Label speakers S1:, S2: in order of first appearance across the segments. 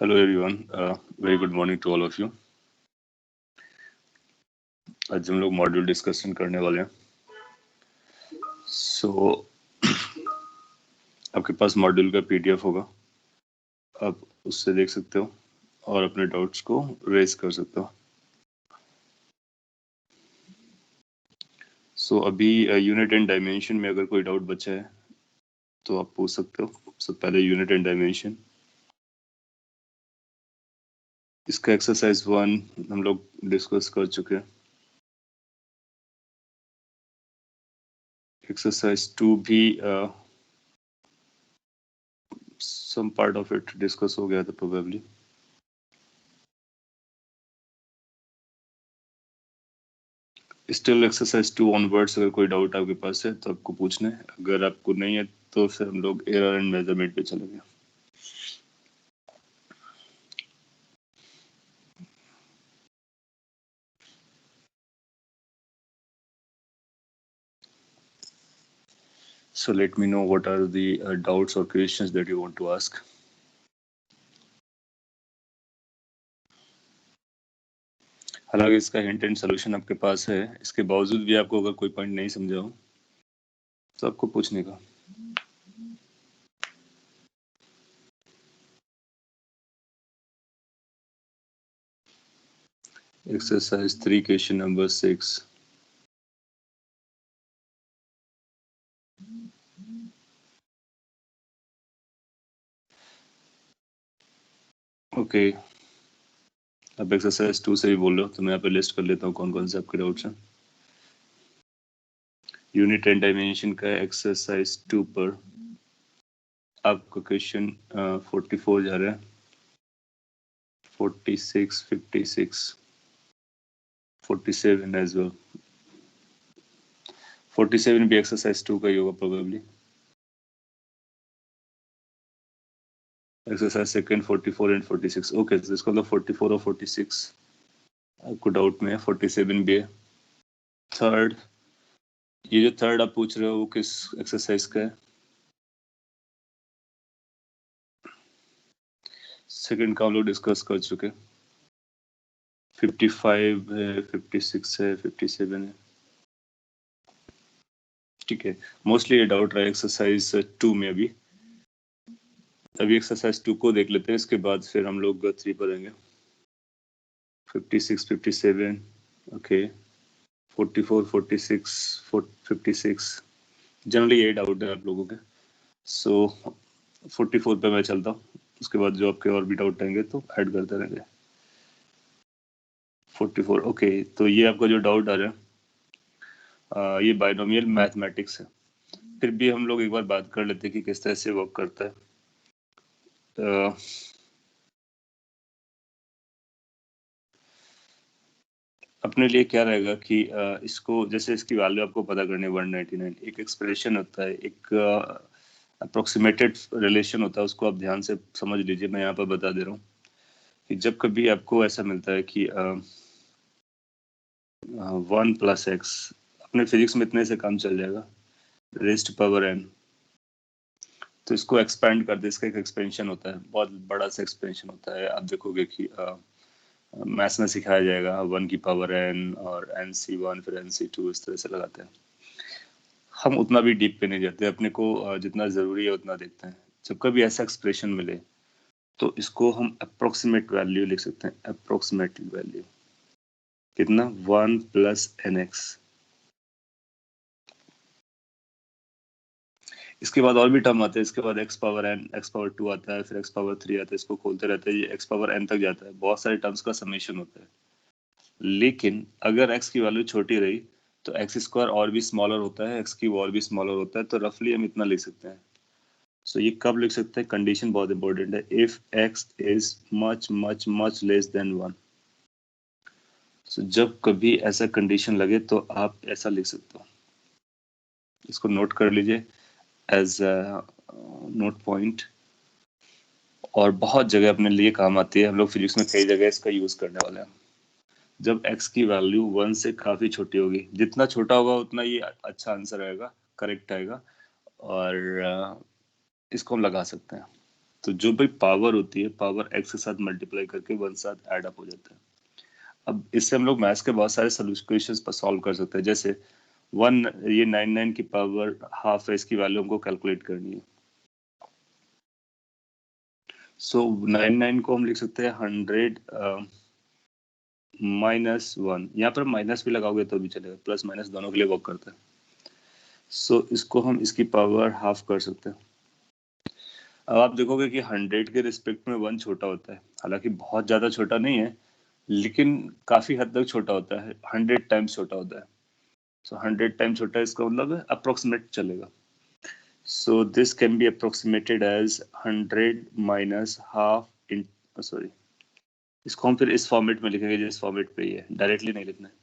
S1: Hello everyone, very good morning to all of you. आज हम लोग मॉड्यूल डिस्कशन करने वाले हैं. आपके पास मॉड्यूल का पीडीएफ होगा, आप उससे देख सकते हो और अपने डाउट्स को रेज कर सकते हो. अभी यूनिट एंड डायमेंशन में अगर कोई डाउट बचा है तो आप पूछ सकते हो. सबसे पहले यूनिट एंड डायमेंशन, इसका एक्सरसाइज 1 हम लोग डिस्कस कर चुके हैं. एक्सरसाइज 2 भी some part of it discuss हो गया था probably. स्टिल एक्सरसाइज 2 ऑनवर्ड्स अगर कोई डाउट आपके पास है तो आपको पूछना है. अगर आपको नहीं है तो फिर हम लोग एरर एंड मेजरमेंट पे चलेंगे. So let me know what are the doubts or questions that you want to ask. हालांकि इसका हिंट एंड सोल्यूशन आपके पास है, इसके बावजूद भी आपको अगर कोई पॉइंट नहीं समझा हो तो आपको पूछने का. Exercise 3 question number 6. ओके, अब एक्सरसाइज 2 से भी बोल रहे हो तो मैं यहाँ पे लिस्ट कर लेता हूँ कौन कौन से आपके डाउट्स हैं. यूनिट एंड डायमेंशन का एक्सरसाइज 2 पर आपका क्वेश्चन 44 जा रहा है, 46, 56, 47 as well. 47 भी एक्सरसाइज 2 का ही होगा probably. Exercise second 44 and 46. Okay, तो इसका मतलब 44 और 46 आपको डाउट में है. 47 भी है. थर्ड, ये जो थर्ड आप पूछ रहे हो वो किस एक्सरसाइज का है? सेकंड का हम लोग डिस्कस कर चुके. 55 है, 56 है, 57 है. ठीक है, मोस्टली ये डाउट रहा है एक्सरसाइज 2 में. अभी एक्सरसाइज 2 को देख लेते हैं, इसके बाद फिर हम लोग 3 पर आएंगे. 56, 57, ओके, 44, 46, 56. जनरली यही डाउट है आप लोगों के. सो 44 पे मैं चलता हूँ, उसके बाद जो आपके और भी डाउट आएंगे तो ऐड करते रहेंगे. 44, ओके, तो ये आपका जो डाउट आ रहा है ये बाइनोमियल मैथमेटिक्स है. फिर भी हम लोग एक बार बात कर लेते हैं कि किस तरह से वर्क करता है. अपने लिए क्या रहेगा कि इसको, जैसे इसकी वैल्यू आपको पता करनी है 199. एक एक्सप्रेशन होता है, एक अप्रोक्सीमेटेड रिलेशन होता है, उसको आप ध्यान से समझ लीजिए. मैं यहाँ पर बता दे रहा हूँ कि जब कभी आपको ऐसा मिलता है कि 1 + x, अपने फिजिक्स में इतने से काम चल जाएगा, रेज़्ड पावर n, तो इसको एक्सपेंड कर दे. इसका एक एक्सपेंशन होता है, बहुत बड़ा सा एक्सपेंशन होता है. आप देखोगे कि मैथ्स में सिखाया जाएगा 1 की पावर n और nc1 फिर nc2, इस तरह से लगाते हैं. हम उतना भी डीप पे नहीं जाते, अपने को जितना जरूरी है उतना देखते हैं. जब कभी ऐसा एक्सप्रेशन मिले तो इसको हम अप्रोक्सीमेट वैल्यू लिख सकते हैं. अप्रोक्सीमेट वैल्यू कितना? 1 + nx. इसके बाद और भी टर्म आते हैं. इसके बाद x power n, x power 2 आता है, फिर x पावर 3 आता है. इसको खोलते रहते हैं, ये x पावर n तक जाता है. बहुत सारे टर्म्स का समेशन होता है. लेकिन अगर x की वैल्यू छोटी रही तो x² और भी स्मॉलर होता है, x³ और भी स्मॉलर होता है. तो रफली हम इतना लिख सकते हैं. सो ये कब लिख सकते हैं? कंडीशन बहुत इंपॉर्टेंट है. If x is much much much less than 1. सो जब कभी ऐसा कंडीशन लगे तो आप ऐसा लिख सकते हो. इसको नोट कर लीजिए एज नोट पॉइंट, और बहुत जगह अपने लिए काम आती है. हम लोग फिजिक्स में कई जगह इसका यूज करने वाले हैं. जब x की वैल्यू 1 से काफी छोटी होगी, जितना छोटा होगा उतना ये अच्छा आंसर आएगा, करेक्ट आएगा, और इसको हम लगा सकते हैं. तो जो भी पावर होती है, पावर x के साथ मल्टीप्लाई करके 1 साथ ऐड अप हो जाता है। अब इससे हम लोग मैथ्स के बहुत सारे सॉल्यूशंस पर सॉल्व कर सकते हैं। जैसे 1 ये 99 की पावर हाफ है, इसकी वैल्यू हमको कैलकुलेट करनी है। सो 99 को हम लिख सकते हैं 100 -1। यहाँ पर माइनस भी लगाओगे तो भी चलेगा, प्लस माइनस दोनों के लिए वर्क करता है। सो इसको हम इसकी पावर हाफ कर सकते हैं। अब आप देखोगे कि 100 के रिस्पेक्ट में 1 छोटा होता है, हालांकि बहुत ज्यादा छोटा नहीं है, लेकिन काफी हद तक छोटा होता है, 100 टाइम्स छोटा होता है। सो 100 टाइम्स छोटा है, इसका मतलब अप्रोक्सीमेट चलेगा। So this can be approximated as 100 minus half in, sorry, इसको हम फिर इस फॉर्मेट में लिखेंगे जिस फॉर्मेट पे ये है, डायरेक्टली नहीं लिखना है।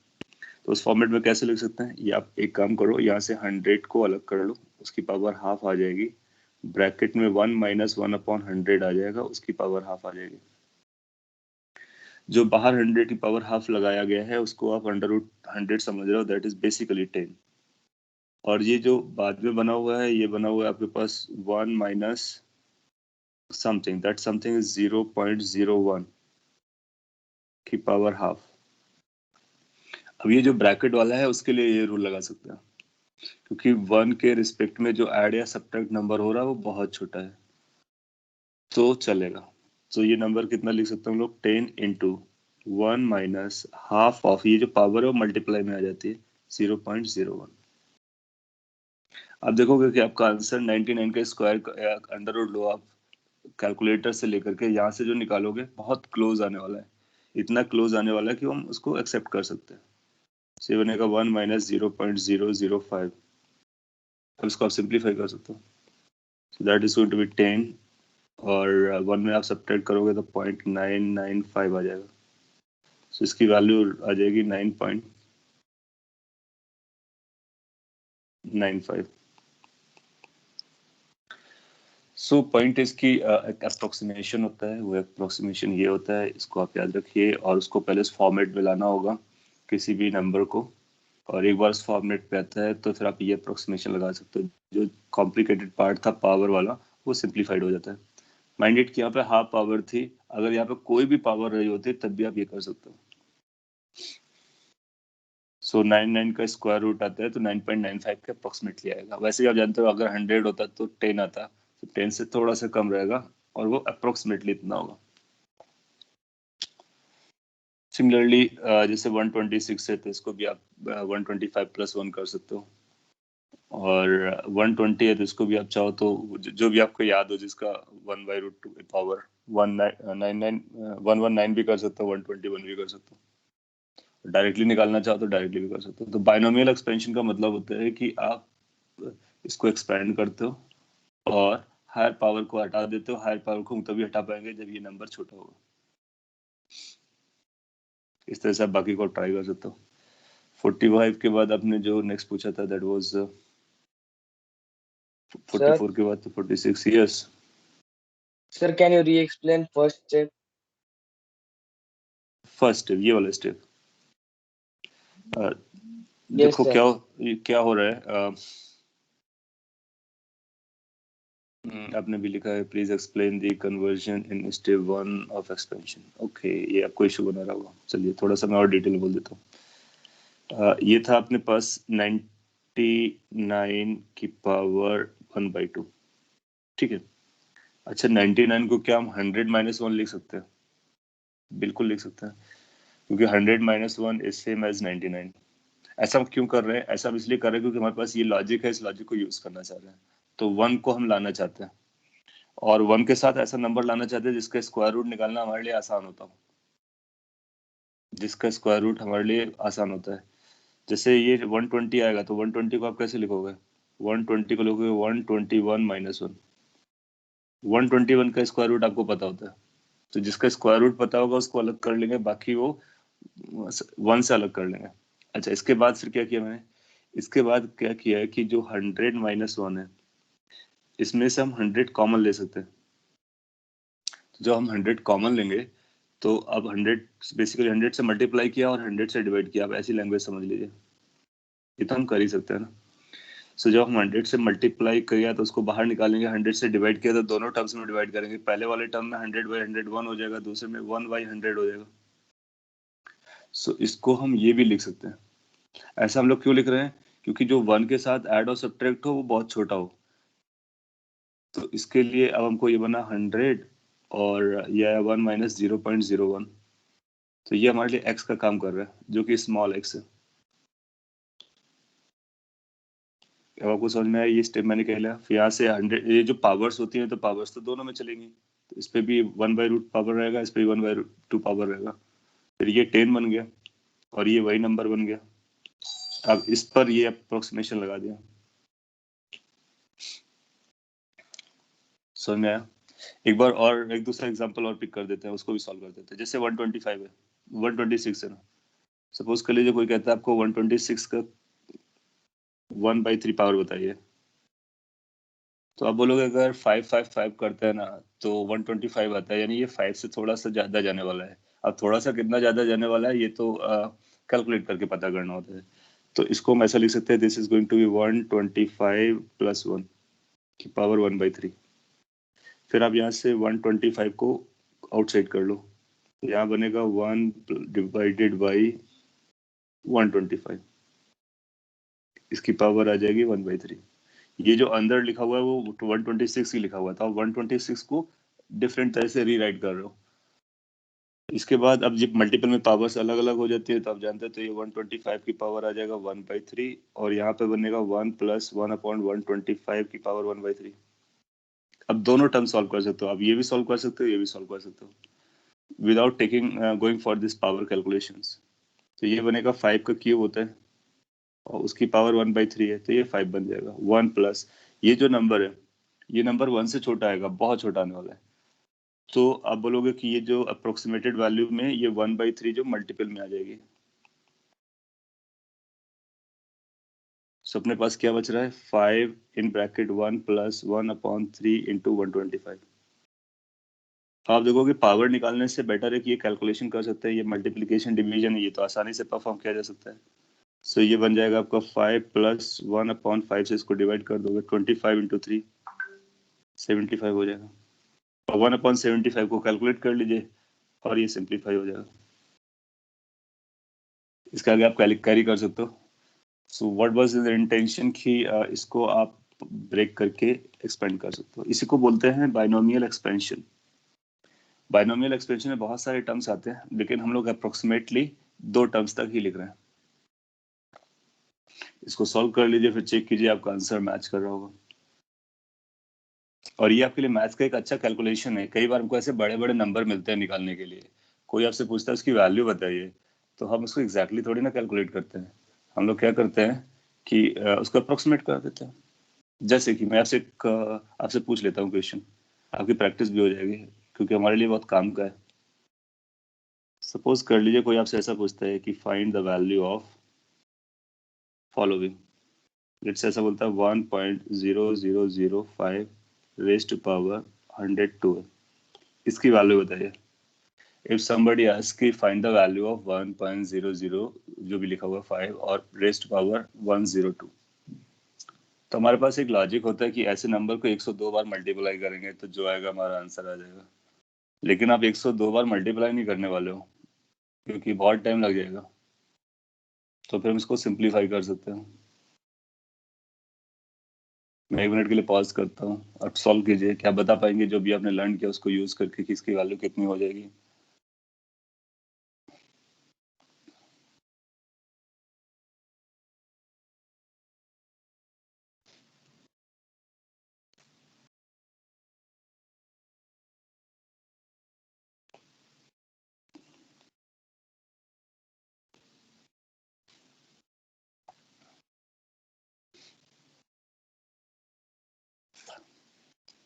S1: तो उस फॉर्मेट में कैसे लिख सकते हैं, ये आप एक काम करो, यहाँ से 100 को अलग कर लो, उसकी पावर हाफ आ जाएगी, ब्रैकेट में 1 माइनस 1/100 आ जाएगा, उसकी पावर हाफ आ जाएगी। जो बाहर 100 की पावर हाफ लगाया गया है उसको आप √100 समझ रहे हो, दैट इज बेसिकली 10। और ये जो बाद में बना हुआ है, ये बना हुआ है आपके पास 1 minus something, that something is 0.01 की पावर हाफ। अब ये जो ब्रैकेट वाला है उसके लिए ये रूल लगा सकते हैं, क्योंकि 1 के रिस्पेक्ट में जो ऐड या सब्ट्रैक्ट नंबर हो रहा है वो बहुत छोटा है, तो चलेगा। तो ये नंबर कितना लिख सकते हैं हम लोग, 10 इंटू 1 माइनस हाफ ऑफ, ये जो पावर है वो मल्टीप्लाई में आ जाती है 0.01। आप देखोगे कि आपका आंसर 99 का स्क्वायर अंडर रूट लो आप कैलकुलेटर से लेकर के, यहाँ से जो निकालोगे बहुत क्लोज आने वाला है, इतना क्लोज आने वाला है कि हम उसको एक्सेप्ट कर सकते हैं। से बनेगा 1 माइनस 0.005। अब इसको आप सिंप्लीफाई कर सकते हो, so that is going to be 10, और 1 में आप सब्ट्रैक्ट करोगे तो 0.995 आ जाएगा। सो इसकी वैल्यू आ जाएगी 9.95। सो पॉइंट इसकी एक अप्रोक्सीमेशन होता है, वो अप्रोक्सीमेशन ये होता है, इसको आप याद रखिए, और उसको पहले इस फॉर्मेट में लाना होगा किसी भी नंबर को, और एक बार इस फॉर्मेट पे आता है तो फिर आप ये अप्रोक्सीमेशन लगा सकते हो। जो कॉम्प्लिकेटेड पार्ट था पावर वाला वो सिंप्लीफाइड हो जाता है। माइंडेड कि यहाँ पे हाफ पावर थी, अगर यहाँ पे कोई भी पावर रही होती तब भी आप ये कर सकते हो। सो 99 का स्क्वायर रूट आता है तो 9.95 के अप्रोक्सीमेटली आएगा। वैसे ही आप जानते हो अगर 100 होता तो 10 आता, तो 10 से थोड़ा सा कम रहेगा और वो अप्रोक्सीमेटली इतना होगा। सिमिलरली जैसे 126 है तो इसको भी आप 125 प्लस 1 कर सकते हो, और 120 है तो इसको भी आप चाहो तो जो भी आपको याद हो जिसका 1/√2 पावर 119 भी कर सकते हो, 121 भी कर सकते हो। डायरेक्टली निकालना चाहो तो डायरेक्टली भी कर सकते हो। तो बाइनोमियल एक्सपेंशन का मतलब होता है कि आप इसको एक्सपेंड करते हो और हायर पावर को हटा देते हो। हायर पावर को तभी हटा पाएंगे जब ये नंबर छोटा होगा। इस तरह से आप बाकी को ट्राई कर सकते हो। 45 के बाद आपने जो नेक्स्ट पूछा था दैट वाज 44 के बाद तो 46। यस
S2: सर, कैन यू री explain first step?
S1: First step, ये वाला स्टेप।
S2: Yes,
S1: देखो
S2: sir.
S1: क्या हो रहा है। आपने भी लिखा है please explain the conversion in step 1 of expansion. Okay, ये आपको इशू बना रहा होगा। चलिए थोड़ा सा मैं और डिटेल बोल देता हूँ। ये था अपने पास 99 की पावर 1/2, ठीक है। अच्छा 99 को क्या हम 100 माइनस 1 लिख सकते हैं? बिल्कुल लिख सकते हैं, क्योंकि 100 माइनस 1 इज सेम एज 99। ऐसा हम क्यों कर रहे हैं? ऐसा हम इसलिए कर रहे हैं क्योंकि हमारे पास ये लॉजिक है, इस लॉजिक को यूज करना चाह रहे हैं। तो 1 को हम लाना चाहते हैं, और 1 के साथ ऐसा नंबर लाना चाहते हैं जिसका स्क्वायर रूट निकालना हमारे लिए आसान होता हो, जिसका स्क्वायर रूट हमारे लिए आसान होता है। जैसे ये 120 आएगा तो 120 को आप कैसे लिखोगे? 120 को लिखोगे 121 माइनस 1। 121 का स्क्वायर रूट आपको पता होता है, तो जिसका स्क्वायर रूट पता होगा उसको अलग कर लेंगे, बाकी वो 1 से अलग कर लेंगे। अच्छा, इसके बाद फिर क्या किया मैंने? इसके बाद क्या किया है कि जो 100 माइनस 1 है, इसमें से हम 100 कॉमन ले सकते हैं। तो जब हम 100 कॉमन लेंगे तो अब 100 बेसिकली 100 से मल्टीप्लाई किया और 100 से डिवाइड किया, आप ऐसी लैंग्वेज समझ लीजिए। ये तो हम कर ही सकते हैं ना। सो जब हम 100 से मल्टीप्लाई किया तो उसको बाहर निकालेंगे, 100 से डिवाइड किया तो दोनों टर्म्स में डिवाइड करेंगे। पहले वाले टर्म में 100/100 1 हो जाएगा, दूसरे में 1/100 हो जाएगा। सो इसको हम ये भी लिख सकते हैं। ऐसा हम लोग क्यों लिख रहे हैं? क्योंकि जो 1 के साथ ऐड और सब्ट्रैक्ट हो वो बहुत छोटा हो। तो इसके लिए अब हमको ये बना 100 और यह 1 माइनस 0.01। तो ये हमारे लिए x का काम कर रहा है, जो कि स्मॉल x है। अब आपको समझ में आया ये स्टेप मैंने कह लिया। फिर यहाँ से 100, ये जो पावर्स होती हैं तो पावर्स तो दोनों में चलेंगी, तो इस पे भी 1/रूट पावर रहेगा, इस पे भी 1/2 पावर रहेगा। फिर ये 10 बन गया और ये वही नंबर बन गया। अब इस पर ये अप्रोक्सीमेशन लगा दिया। समझ में आया? एक बार और एक दूसरा एग्जांपल और पिक कर देते हैं, उसको भी सॉल्व कर देते हैं। जैसे 125 है, 126 है ना। सपोज कर लीजिए कोई कहता है आपको 126 का 1/3 पावर बताइए। तो आप बोलोगे अगर 555 करते हैं ना तो 125 आता है, यानी ये 5 से थोड़ा सा ज्यादा जाने वाला है। अब थोड़ा सा कितना ज्यादा जाने वाला है ये तो कैलकुलेट करके पता करना होता है। तो इसको हम ऐसा लिख सकते हैं, this is going to be 125 + 1 की पावर 1/3। फिर आप यहाँ से 125 को आउटसाइड कर लो, यहाँ बनेगा 1 डिवाइडेड बाई 125, इसकी पावर आ जाएगी 1/3। ये जो अंदर लिखा हुआ है वो 126 ही लिखा हुआ था, 126 को डिफरेंट तरह से रीराइट कर रहे हो। इसके बाद अब जब मल्टीपल में पावर्स अलग अलग हो जाती है तो आप जानते हैं, तो ये 125 की पावर आ जाएगा 1/3 और यहाँ पे बनेगा 1 + 1/125 की पावर 1/3। अब दोनों टर्म सॉल्व कर सकते हो, आप ये भी सॉल्व कर सकते हो, ये भी सॉल्व कर सकते हो, without taking going for this power calculations. तो ये बनेगा 5 का क्यूब होता है और उसकी पावर 1/3 है, तो ये 5 बन जाएगा। 1 प्लस ये जो नंबर है, ये नंबर 1 से छोटा आएगा, बहुत छोटा आने वाला है। तो आप बोलोगे कि ये जो अप्रोक्सीमेटेड वैल्यू में ये 1/3 जो मल्टीपल में आ जाएगी। सो अपने पास क्या बच रहा है? 5 इन ब्रैकेट 1 + 1/3 × 125। आप देखोगे पावर निकालने से बेटर है कि ये कैलकुलेशन कर सकते हैं, ये मल्टीप्लिकेशन डिवीजन है, ये तो आसानी से परफॉर्म किया जा सकता है। सो ये बन जाएगा आपका 5 + 1/5 से इसको डिवाइड कर दोगे, 25 × 3 75 हो जाएगा। और 1/75 को कैलकुलेट कर लीजिए और ये सिंप्लीफाई हो जाएगा। इसका आगे आप कैरी कर सकते हो। So what was the intention कि इसको आप ब्रेक करके एक्सपेंड कर सकते हो। इसी को बोलते हैं बाइनोमियल एक्सपेंशन। बाइनोमियल एक्सपेंशन में बहुत सारे टर्म्स आते हैं, लेकिन हम लोग अप्रोक्सीमेटली 2 टर्म्स तक ही लिख रहे हैं। इसको सॉल्व कर लीजिए, फिर चेक कीजिए आपका आंसर मैच कर रहा होगा। और ये आपके लिए मैथ्स का एक अच्छा कैलकुलेशन है। कई बार हमको ऐसे बड़े बड़े नंबर मिलते हैं निकालने के लिए, कोई आपसे पूछता है उसकी वैल्यू बताइए, तो हम उसको एग्जैक्टली थोड़ी ना कैलकुलेट करते हैं। हम लोग क्या करते हैं कि उसको अप्रोक्सीमेट कर देते हैं। जैसे कि मैं आपसे पूछ लेता हूँ क्वेश्चन, आपकी प्रैक्टिस भी हो जाएगी क्योंकि हमारे लिए बहुत काम का है। सपोज कर लीजिए कोई आपसे ऐसा पूछता है कि find the value of following. Let's ऐसा बोलता है 1.0005 रेज़्ड टू पावर 102 है, इसकी वैल्यू बताइए। इफ somebody asks कि find the value of 1.00 जो भी लिखा हुआ 5 और रेज़्ड टू पावर 102, तो हमारे पास एक लॉजिक होता है कि ऐसे नंबर को 102 बार मल्टीप्लाई करेंगे तो जो आएगा हमारा आंसर आ जाएगा। लेकिन आप 102 बार मल्टीप्लाई नहीं करने वाले हो क्योंकि बहुत टाइम लग जाएगा, तो फिर हम इसको सिंप्लीफाई कर सकते हैं। मैं 1 मिनट के लिए पॉज करता हूँ, आप सॉल्व कीजिए। क्या बता पाएंगे जो भी आपने लर्न किया उसको यूज करके कि इसकी वैल्यू कितनी हो जाएगी?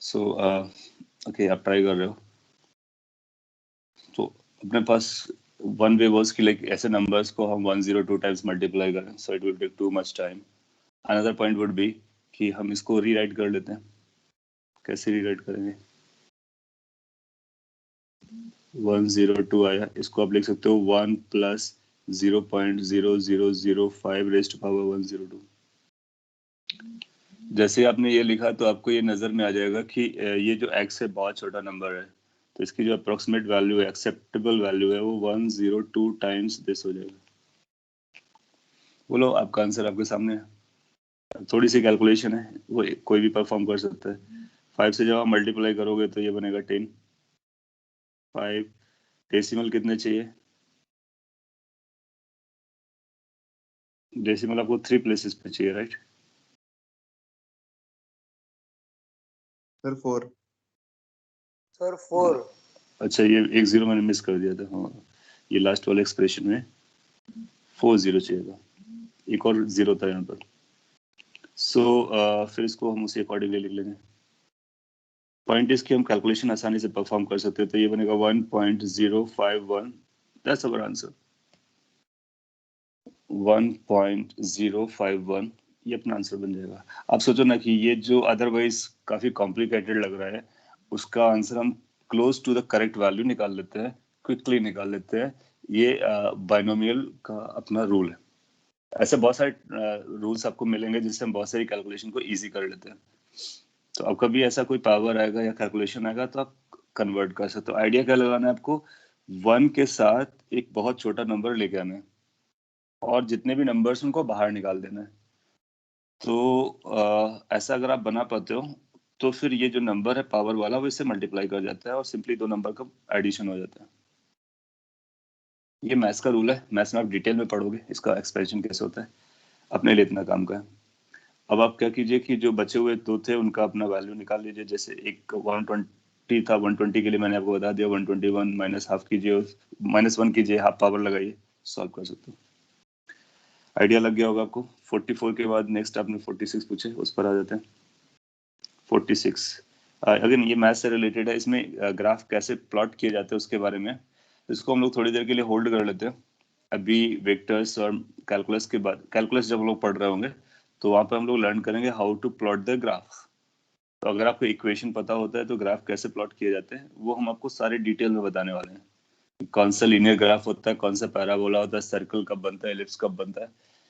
S1: सो ओके, आप ट्राई कर रहे हो तो अपने पास वन वे वाज कि लाइक ऐसे नंबर्स को हम 102 टाइम्स मल्टीप्लाई करें, so it will take too much time. Another point would be कि हम इसको रीराइट कर लेते हैं। कैसे रीराइट करेंगे? 102 आया, इसको आप लिख सकते हो 1 + 0.0005 रेज़्ड टू पावर 102। जैसे आपने ये लिखा तो आपको ये नजर में आ जाएगा कि ये जो x है बहुत छोटा नंबर है, तो इसकी जो अप्रोक्सीमेट वैल्यू है, एक्सेप्टेबल वैल्यू है, वो 102 टाइम्स दिस हो जाएगा। बोलो, आपका आंसर आपके सामने है। थोड़ी सी कैलकुलेशन है, वो कोई भी परफॉर्म कर सकता है। 5 से जब आप मल्टीप्लाई करोगे तो ये बनेगा 10। 5 डेसिमल कितने चाहिए? डेसिमल आपको 3 प्लेसेस पे चाहिए, राइट?
S3: सर 4।
S2: सर 4।
S1: अच्छा, ये 1 0 मैंने मिस कर दिया था। हाँ, ये लास्ट वाले एक्सप्रेशन में 4 0 चाहिए था, एक और 0 था यहाँ पर। सो फिर इसको हम उसी अकॉर्डिंगली लिख लेंगे। पॉइंट इज कि हम कैलकुलेशन आसानी से परफॉर्म कर सकते हैं, तो ये बनेगा 1.051। That's our answer, 1.051। ये अपना आंसर बन जाएगा। आप सोचो ना कि ये जो अदरवाइज काफी कॉम्प्लिकेटेड लग रहा है, उसका आंसर हम close to the correct value निकाल लेते हैं, क्विकली निकाल लेते हैं। ये बाइनोमियल का अपना रूल है। ऐसे बहुत सारे रूल्स आपको मिलेंगे जिससे हम बहुत सारी कैलकुलेशन को इजी कर लेते हैं। तो अब कभी ऐसा कोई पावर आएगा या कैलकुलेशन आएगा तो आप कन्वर्ट कर सकते हो। आइडिया क्या लगाना है आपको? 1 के साथ एक बहुत छोटा नंबर लेके आना है और जितने भी नंबर्स उनको बाहर निकाल देना है। तो ऐसा अगर आप बना पाते हो तो फिर ये जो नंबर है पावर वाला, वो इससे मल्टीप्लाई कर जाता है और सिंपली दो नंबर का एडिशन हो जाता है। ये मैथ्स का रूल है, मैथ्स में आप डिटेल में पढ़ोगे इसका एक्सप्रेशन कैसे होता है। अपने लिए इतना काम का है। अब आप क्या कीजिए कि जो बचे हुए दो थे उनका अपना वैल्यू निकाल लीजिए। जैसे एक 120 था, 120 के लिए मैंने आपको बता दिया 121 माइनस हाफ कीजिए, -1 कीजिए, हाफ पावर लगाइए, सॉल्व कर सकते हो। आइडिया लग गया होगा आपको। 44 के बाद नेक्स्ट आपने 46 पूछे, उस पर आ जाते हैं। 46 अगेन ये मैथ से रिलेटेड है। इसमें ग्राफ कैसे प्लॉट किए जाते हैं उसके बारे में, इसको हम लोग थोड़ी देर के लिए होल्ड कर लेते हैं। अभी वेक्टर्स और कैलकुलस के बाद, कैलकुलस जब हम लोग पढ़ रहे होंगे तो वहां पर हम लोग लर्न करेंगे how to plot the graph. तो अगर आपको इक्वेशन पता होता है तो ग्राफ कैसे प्लॉट किए जाते हैं वो हम आपको सारे डिटेल में बताने वाले हैं। कौन सा लीनियर ग्राफ होता है, कौन सा पैराबोला होता है, सर्कल कब बनता है, एलिप्स कब बनता है,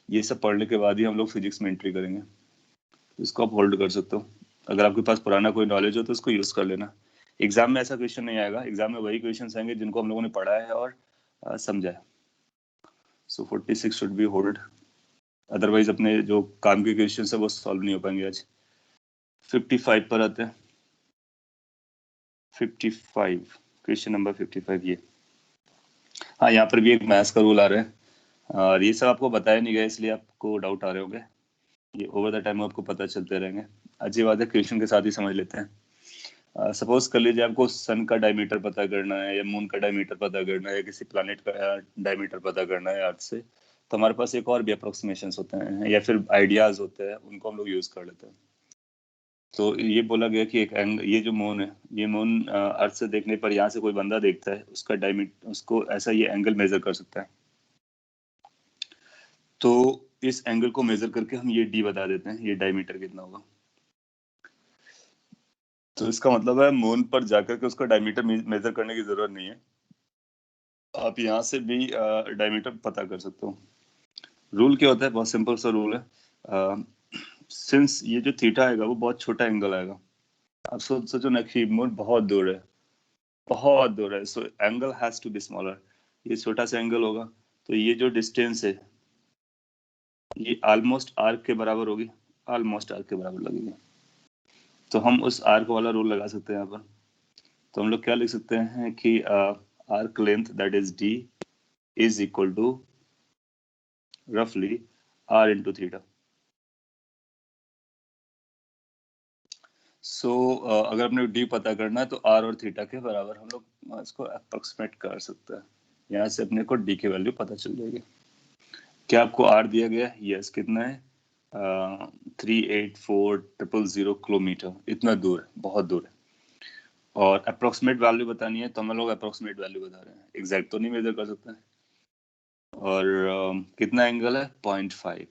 S1: ये सब पढ़ने के बाद ही हम लोग फिजिक्स में एंट्री करेंगे। इसको आप होल्ड कर सकते हो। अगर आपके पास पुराना कोई नॉलेज हो तो उसको यूज कर लेना। एग्जाम में ऐसा क्वेश्चन नहीं आएगा, एग्जाम में वही क्वेश्चन आएंगे जिनको हम लोगों ने पढ़ा है और समझा है। सो 46 शुड बी होल्ड, अदरवाइज अपने जो काम के क्वेश्चन है वो सॉल्व नहीं हो पाएंगे आज। 55 पर आते हैं। 55 क्वेश्चन नंबर 55 ये। हाँ, यहाँ पर भी एक मैथ्स का रूल आ रहा है और ये सब आपको बताया नहीं गया इसलिए आपको डाउट आ रहे होंगे। ये ओवर द टाइम आपको पता चलते रहेंगे। अच्छी बात है, क्वेश्चन के साथ ही समझ लेते हैं। सपोज कर लीजिए आपको सन का डायमीटर पता करना है या मून का डायमीटर पता करना है या किसी प्लैनेट का डायमीटर पता करना है अर्थ से, तो हमारे पास एक और भी अप्रोक्सीमेशंस होते हैं या फिर आइडियाज होते हैं, उनको हम लोग यूज कर लेते हैं। तो ये बोला गया कि एक ये जो मून है, ये मून अर्थ से देखने पर यहाँ से कोई बंदा देखता है, उसका डायमीटर, उसको ऐसा ये एंगल मेजर कर सकता है। तो इस एंगल को मेजर करके हम ये डी बता देते हैं, ये डायमीटर कितना होगा। तो इसका मतलब है मून पर जाकर के उसका डायमीटर मेजर करने की जरूरत नहीं है, आप यहाँ से भी डायमीटर पता कर सकते हो। रूल क्या होता है? बहुत सिंपल सा रूल है। सिंस ये जो थीटा आएगा वो बहुत छोटा एंगल आएगा, आप सोचो ना कि मून बहुत दूर है, बहुत दूर है, so angle has to be smaller. ये छोटा सा एंगल होगा तो ये जो डिस्टेंस है ये ऑलमोस्ट आर्क के बराबर होगी, ऑलमोस्ट आर्क के बराबर लगेगी। तो हम उस आर्क वाला रूल लगा सकते हैं यहाँ पर। तो हम लोग क्या लिख सकते हैं कि arc length that is D is equal to रफली आर इंटू थीटा। सो अगर अपने डी पता करना है तो आर और थीटा के बराबर हम लोग इसको अप्रोक्सीमेट कर सकते हैं। यहाँ से अपने को डी की वैल्यू पता चल जाएगी। क्या आपको आर दिया गया है? यस, कितना है? 384,000 किलोमीटर, इतना दूर है, बहुत दूर है। और अप्रोक्सीमेट वैल्यू बतानी है तो हम लोग अप्रोक्सीमेट वैल्यू बता रहे हैं, एग्जैक्ट तो नहीं मेजर कर सकते। और कितना एंगल है? 0.5।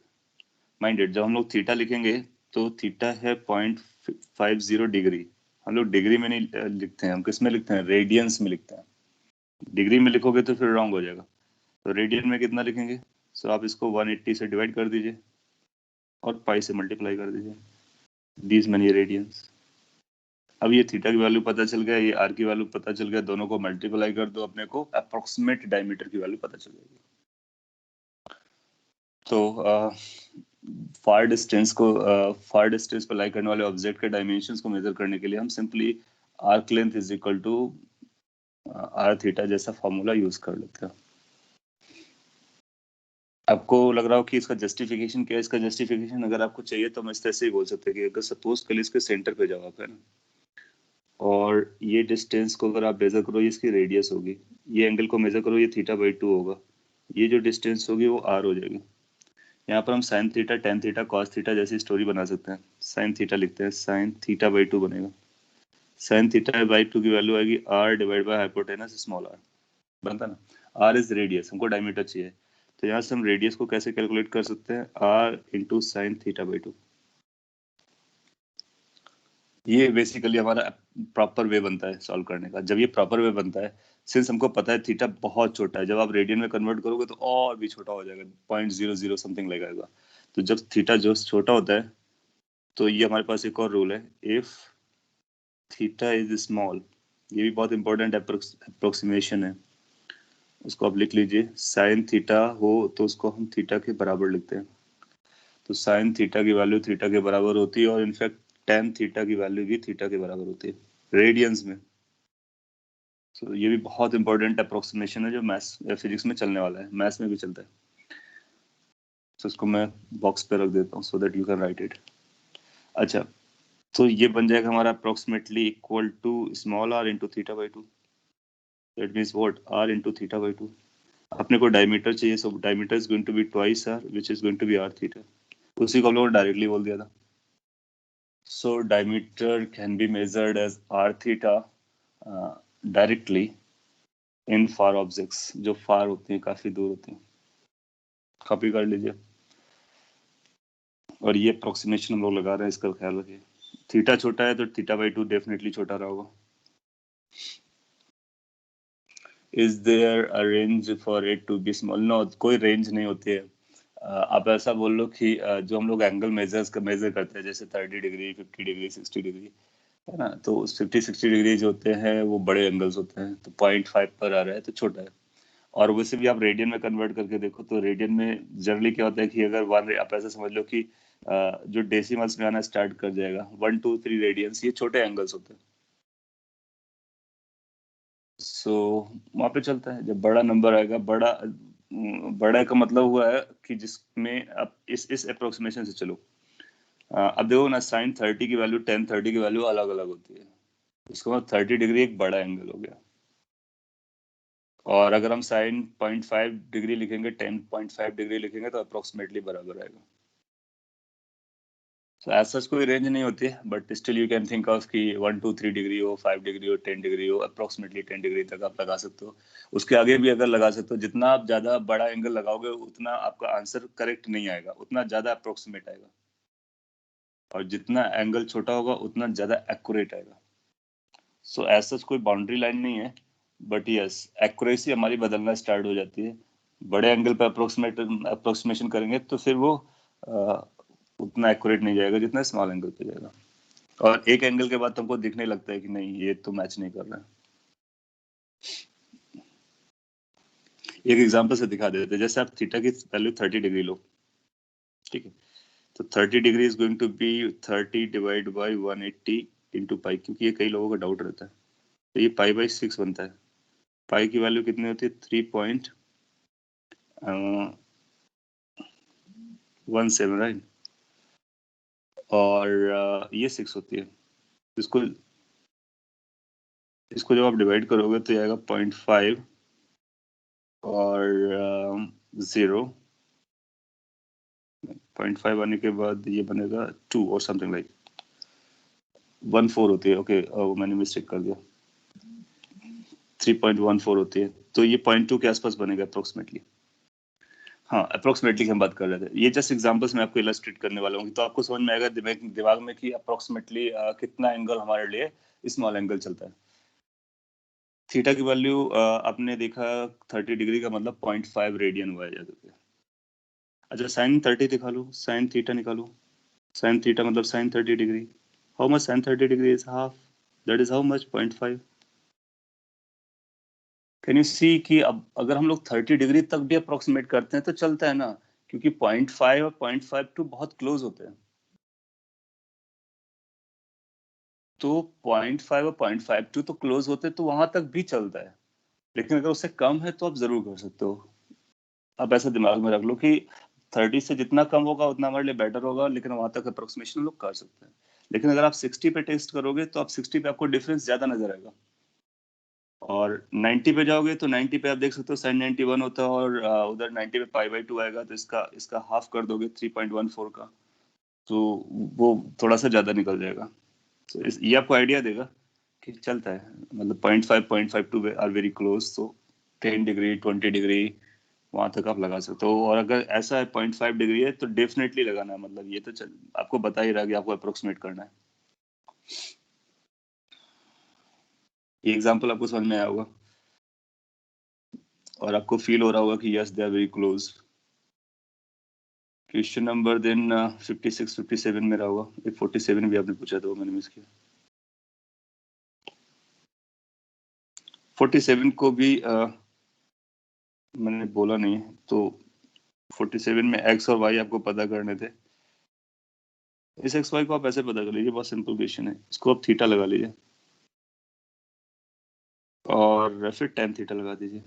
S1: माइंडेड, जब हम लोग थीटा लिखेंगे तो थीटा है 0.50 डिग्री। हम लोग डिग्री में नहीं लिखते हैं, हम किस में लिखते हैं? रेडियंस में लिखते हैं। डिग्री में लिखोगे तो फिर रॉन्ग हो जाएगा। तो रेडियन में कितना लिखेंगे? सो आप इसको 180 से डिवाइड कर दीजिए। और पाई से मल्टीप्लाई कर दीजिए, दीज मनी रेडियंस। अब ये थीटा की वैल्यू पता चल गया, ये आर की वैल्यू पता चल गया, दोनों को मल्टीप्लाई कर दो, अपने को अप्रोक्सीमेट डायमीटर की वैल्यू पता चल जाएगी। तो फार डिस्टेंस पर लाई करने वाले ऑब्जेक्ट के डायमेंशंस को मेजर करने के लिए हम simply arc length is equal to R theta जैसा फॉर्मूला यूज कर लेते हैं। आपको लग रहा हो कि इसका जस्टिफिकेशन क्या है? इसका जस्टिफिकेशन अगर आपको चाहिए तो हम इस तरह से ही बोल सकते हैं कि अगर सपोज कल इसके सेंटर पे जाओ आप, है ना, और ये डिस्टेंस को अगर आप मेजर करो, ये इसकी रेडियस होगी, ये एंगल को मेजर करो, ये θ/2 होगा, ये जो डिस्टेंस होगी वो r हो जाएगी। यहाँ पर हम sine theta, tan theta, cos theta जैसी स्टोरी बना सकते हैं। साइन थीटा लिखते हैं, साइन θ/2 बनेगा। साइन θ/2 की वैल्यू आएगी r divide by hypotenuse small r, बनता ना। r इज रेडियस, हमको डायमीटर चाहिए, तो यहाँ से हम रेडियस को कैसे कैलकुलेट कर सकते हैं? r into sine θ/2। ये बेसिकली हमारा प्रॉपर वे बनता है सॉल्व करने का। जब ये प्रॉपर वे बनता है, सिंस हमको पता है थीटा बहुत छोटा है, जब आप रेडियन में कन्वर्ट करोगे तो और भी छोटा हो जाएगा, 0.00 समथिंग लगेगा। तो जब थीटा जो छोटा होता है, तो ये हमारे पास एक और रूल है, इफ थीटा इज स्मॉल, ये भी बहुत इंपॉर्टेंट अप्रोक्सीमेशन है, उसको आप लिख लीजिए। साइन थीटा हो तो उसको हम थीटा के बराबर लिखते हैं, तो साइन थीटा की वैल्यू थीटा के बराबर होती है, और इनफैक्ट टेन थीटा की वैल्यू भी थीटा के बराबर होती है रेडियंस में। तो ये भी बहुत इंपॉर्टेंट अप्रोक्सीमेशन है जो मैथ्स या फिजिक्स में चलने वाला है, मैथ्स में भी चलता है। तो इसको मैं बॉक्स पे रख देता हूँ so that you can write it. अच्छा, तो ये बन जाएगा हमारा approximately equal to small r into θ/2। That means what? r into θ/2। अपने को डायमीटर चाहिए, so diameter is going to be twice r which is going to be r theta. उसी को हम लोगों ने डायरेक्टली बोल दिया था। So diameter can be measured as r theta directly in far objects, जो फार होती हैं, काफी दूर होती हैं। कॉपी कर लीजिए, और ये अप्रोक्सीमेशन हम लोग लगा रहे हैं, इसका ख्याल रखिए। थीटा छोटा है तो θ/2 डेफिनेटली छोटा रहा होगा। Is there a range for it to be small? No, कोई रेंज नहीं होती है। आप ऐसा बोल लो कि जो हम लोग एंगल मेजर करते हैं, जैसे 30 डिग्री, 50 डिग्री, 60 डिग्री, है ना, तो 50-60 डिग्री जो होते हैं वो बड़े एंगल्स होते हैं, तो 0.5 पर आ रहा है तो छोटा है। और वैसे भी आप रेडियन में कन्वर्ट करके देखो तो रेडियन में जनरली क्या होता है कि अगर वन, आप ऐसा समझ लो कि जो डेसिमल्स में आना स्टार्ट कर जाएगा, 1 2 3 रेडियंस, ये छोटे एंगल्स होते हैं। सो वहां पे चलता है, जब बड़ा नंबर आएगा, बड़ा का मतलब हुआ है कि जिसमें अब इस अप्रोक्सीमेशन से चलो। अब देखो ना, साइन 30 की वैल्यू, टेन 30 की वैल्यू अलग अलग होती है, इसको मतलब 30 डिग्री एक बड़ा एंगल हो गया। और अगर हम साइन 0.5 डिग्री लिखेंगे, 10.5 डिग्री लिखेंगे, तो अप्रोक्सीमेटली बराबर आएगा। सो एज सच कोई रेंज नहीं होती है, but still you can think of कि 1 2 3 डिग्री हो, 5 डिग्री हो, 10 डिग्री हो, अप्रोक्सीमेटली 10 डिग्री तक आप लगा सकते हो। उसके आगे भी अगर लगा सकते हो। जितना आप ज्यादा बड़ा एंगल लगाओगे उतना आपका आंसर करेक्ट नहीं आएगा, उतना ज्यादा अप्रोक्सीमेट आएगा, और जितना एंगल छोटा होगा उतना ज्यादा एक्यूरेट आएगा। सो एज सच कोई बाउंड्री लाइन नहीं है, बट यस, एक्यूरेसी हमारी बदलना स्टार्ट हो जाती है। बड़े एंगल पे अप्रोक्सीमेशन करेंगे तो फिर वो उतना एक्यूरेट नहीं जाएगा जितना स्मॉल एंगल पे जाएगा, और एक एंगल के बाद तुमको दिखने लगता है कि नहीं, ये तो मैच नहीं कर रहा है। एक एग्जांपल से दिखा देते हैं। जैसे आप थीटा की वैल्यू 30 डिग्री लो, ठीक है, तो 30 degree is going to be 30 divide by 180 into pi, क्योंकि ये कई लोगों का डाउट रहता है, तो ये π/6 बनता है। पाई की वैल्यू कितनी होती है? 3.17, राइट, और ये 6 होती है। इसको इसको जब आप डिवाइड करोगे तो आएगा 0.5 और 0, 0.5 आने के बाद ये बनेगा 2 और समथिंग लाइक 14 होती है। ओके, मैंने मिस्टेक कर दिया, 3.14 होती है, तो ये 0.2 के आसपास बनेगा अप्रोक्सीमेटली। हाँ, अप्रोक्सीमेटली हम बात कर रहे थे, ये जस्ट एग्जांपल्स मैं आपको इलस्ट्रेट करने वाला हूँ, तो आपको समझ में आएगा दिमाग में कि अप्रोक्सीमेटली कितना एंगल हमारे लिए स्मॉल एंगल चलता है। थीटा की वैल्यू आपने देखा 30 डिग्री का मतलब 0.5 रेडियन हुआ है, अच्छा साइन 30 दिखा लो, साइन थीटा निकालो। साइन थीटा मतलब sine 30 degree. How much sine 30 degree is half, that is how much 0.5। Can you see कि अब अगर हम लोग 30 डिग्री तक भी अप्रोक्सीमेट करते हैं तो चलता है ना, क्योंकि 0.5 और 0.52 बहुत क्लोज होते हैं। तो 0.5 और 0.52 तो क्लोज होते हैं, तो वहां तक भी चलता है। लेकिन अगर उससे कम है तो आप जरूर कर सकते हो। आप ऐसा दिमाग में रख लो कि 30 से जितना कम होगा उतना हमारे लिए बेटर होगा, लेकिन वहां तक अप्रोक्सीमेशन लोग कर सकते हैं। लेकिन अगर आप 60 पे टेस्ट करोगे तो आप 60 पे आपको डिफरेंस ज्यादा नजर आएगा, और 90 पे जाओगे तो 90 पे आप देख सकते हो साइन 91 होता है, और उधर 90 पे पाई/2 आएगा, तो इसका इसका हाफ कर दोगे 3.14 का, तो वो थोड़ा सा ज्यादा निकल जाएगा। तो ये आपको आइडिया देगा कि चलता है, मतलब 0.5 0.52 आर वेरी क्लोज, तो 10 डिग्री 20 डिग्री वहां तक आप लगा सकते हो। और अगर ऐसा है 0.5 डिग्री है तो डेफिनेटली लगाना है, मतलब ये तो आपको बता ही रहा कि आपको अप्रोक्सीमेट करना है। ये एग्जांपल आपको समझ में आया होगा और आपको फील हो रहा होगा कि yes they are very close. Question number then 56 57 मेरा होगा, एक 47 भी आपने पूछा था, वो मैंने मिस किया। 47 को भी मैंने बोला नहीं, तो 47 में एक्स और वाई आपको पता करने थे। इस एक्स वाई को आप ऐसे पता कर लीजिए, बहुत सिंपल क्वेश्चन है। इसको आप थीटा लगा लीजिए और फिर tan थीटा लगा दीजिए।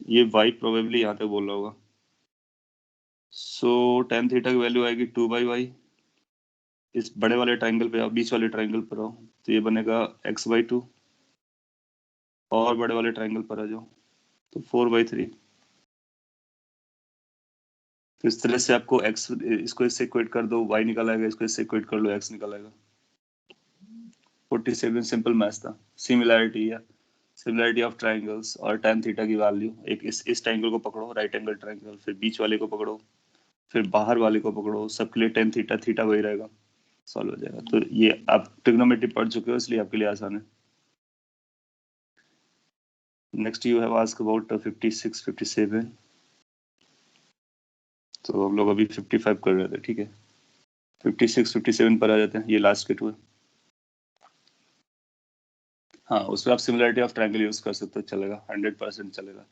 S1: ये वाई प्रोबेबली यहाँ तक बोल रहा होगा, सो tan थीटा की वैल्यू आएगी 2/y। इस बड़े वाले ट्राइंगल पे आओ, बीच वाले ट्राइंगल पर आओ, तो ये बनेगा x/2, और बड़े वाले ट्राइंगल पर आ जाओ तो 4/3। तो इस तरह से आपको x, इसको इससे इक्वेट कर दो y निकल आएगा, इसको इससे इक्वेट कर लो x निकल आएगा। 47 सिंपल मैथ्स था। सिमिलैरिटी या सिमिलैरिटी ऑफ ट्राइंगल्स और tan थीटा की वैल्यू, एक इस ट्राइंगल को पकड़ो, राइट एंगल ट्राइंगल, फिर बीच वाले को पकड़ो, फिर बाहर वाले को पकड़ो, सबके लिए tan थीटा, थीटा वही रहेगा, सॉल्व हो जाएगा। तो ये आप ट्रिग्नोमेट्री पढ़ चुके हो, इसलिए आपके लिए आसान है। Next you have asked about 56 57, तो हम लोग अभी 55 कर रहे थे, ठीक है। 56 57 पर आ जाते हैं, ये लास्ट के टू है। हाँ, उसमें आप सिमिलरिटी ऑफ ट्रायंगल यूज कर सकते हो, चलेगा, 100% चलेगा।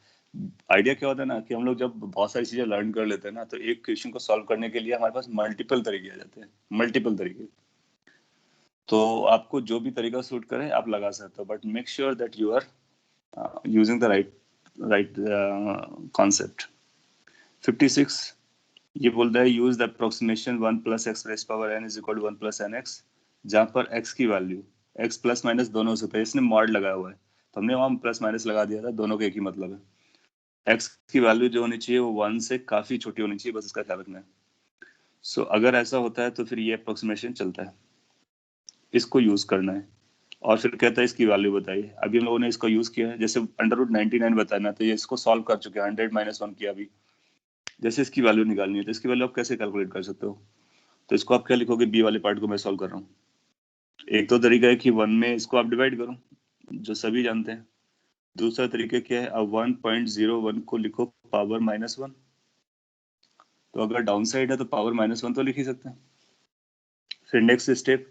S1: आइडिया क्या होता है ना कि हम लोग जब बहुत सारी चीजें लर्न कर लेते हैं ना, तो एक क्वेश्चन को सॉल्व करने के लिए हमारे पास मल्टीपल तरीके आ जाते हैं, मल्टीपल तरीके। तो आपको जो भी तरीका सूट करे आप लगा सकते हो, but make sure that you are using the right concept. 56 ये बोलता है use the approximation 1 + x raise power n = 1 + nx, जहां पर x की वैल्यू x प्लस माइनस दोनों हो सकता है। इसने मॉड लगाया हुआ है, तो हमने वहां प्लस माइनस लगा दिया था, दोनों का एक ही मतलब है। x की वैल्यू जो होनी चाहिए वो 1 से काफी छोटी होनी चाहिए, बस इसका ख्याल रखना है। सो अगर ऐसा होता है तो फिर ये अप्रोक्सीमेशन चलता है, इसको यूज करना है। और फिर कहता है इसकी वैल्यू बताइए। अभी हम लोगों ने इसको यूज किया है, जैसे √99 बताना, तो ये इसको सॉल्व कर चुके हैं, 100 - 1 किया अभी। जैसे इसकी वैल्यू निकालनी है, तो इसकी वैल्यू आप कैसे कैलकुलेट कर सकते हो? तो इसको आप क्या लिखोगे, बी वाले पार्ट को मैं सॉल्व कर रहा हूँ। एक तो तरीका है कि 1 में इसको आप डिवाइड करो, जो सभी जानते हैं। दूसरा तरीका क्या है, अब 1.01 को लिखो पावर -1। तो अगर डाउन साइड है तो पावर -1 तो लिख ही सकते हैं। फिर next step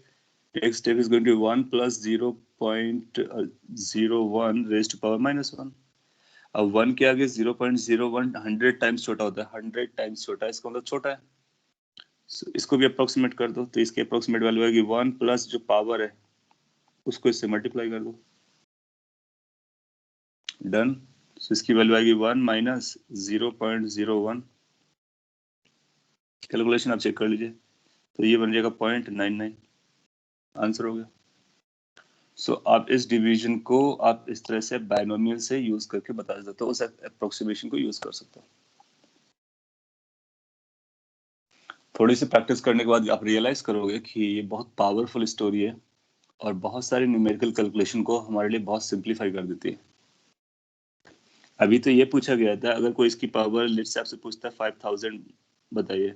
S1: is going to 1 + 0.01 raise to power -1। अब 1 के आगे 0.01 100 टाइम्स छोटा होता है, 100 टाइम्स छोटा है, इसका मतलब छोटा है। इसको भी अप्रोक्सीमेट कर दो, तो इसकी अप्रोक्सीमेट वैल्यू आएगी 1 प्लस जो पावर है उसको इससे मल्टीप्लाई कर दो, डन। So, इसकी वैल्यू आएगी 1 - 0.01। कैलकुलेशन आप चेक कर लीजिए, तो ये बन जाएगा 0.99, आंसर हो गया। सो आप इस डिवीजन को आप इस तरह से बाइनोमियल से यूज करके बता सकते हो, उस अप्रोक्सीमेशन को यूज कर सकते हो। थोड़ी सी प्रैक्टिस करने के बाद आप रियलाइज करोगे कि ये बहुत पावरफुल स्टोरी है और बहुत सारी न्यूमेरिकल कैलकुलेशन को हमारे लिए बहुत सिंप्लीफाई कर देती है। अभी तो ये पूछा गया था, अगर कोई इसकी पावर लेट्स से आपसे पूछता है 5000 बताइए,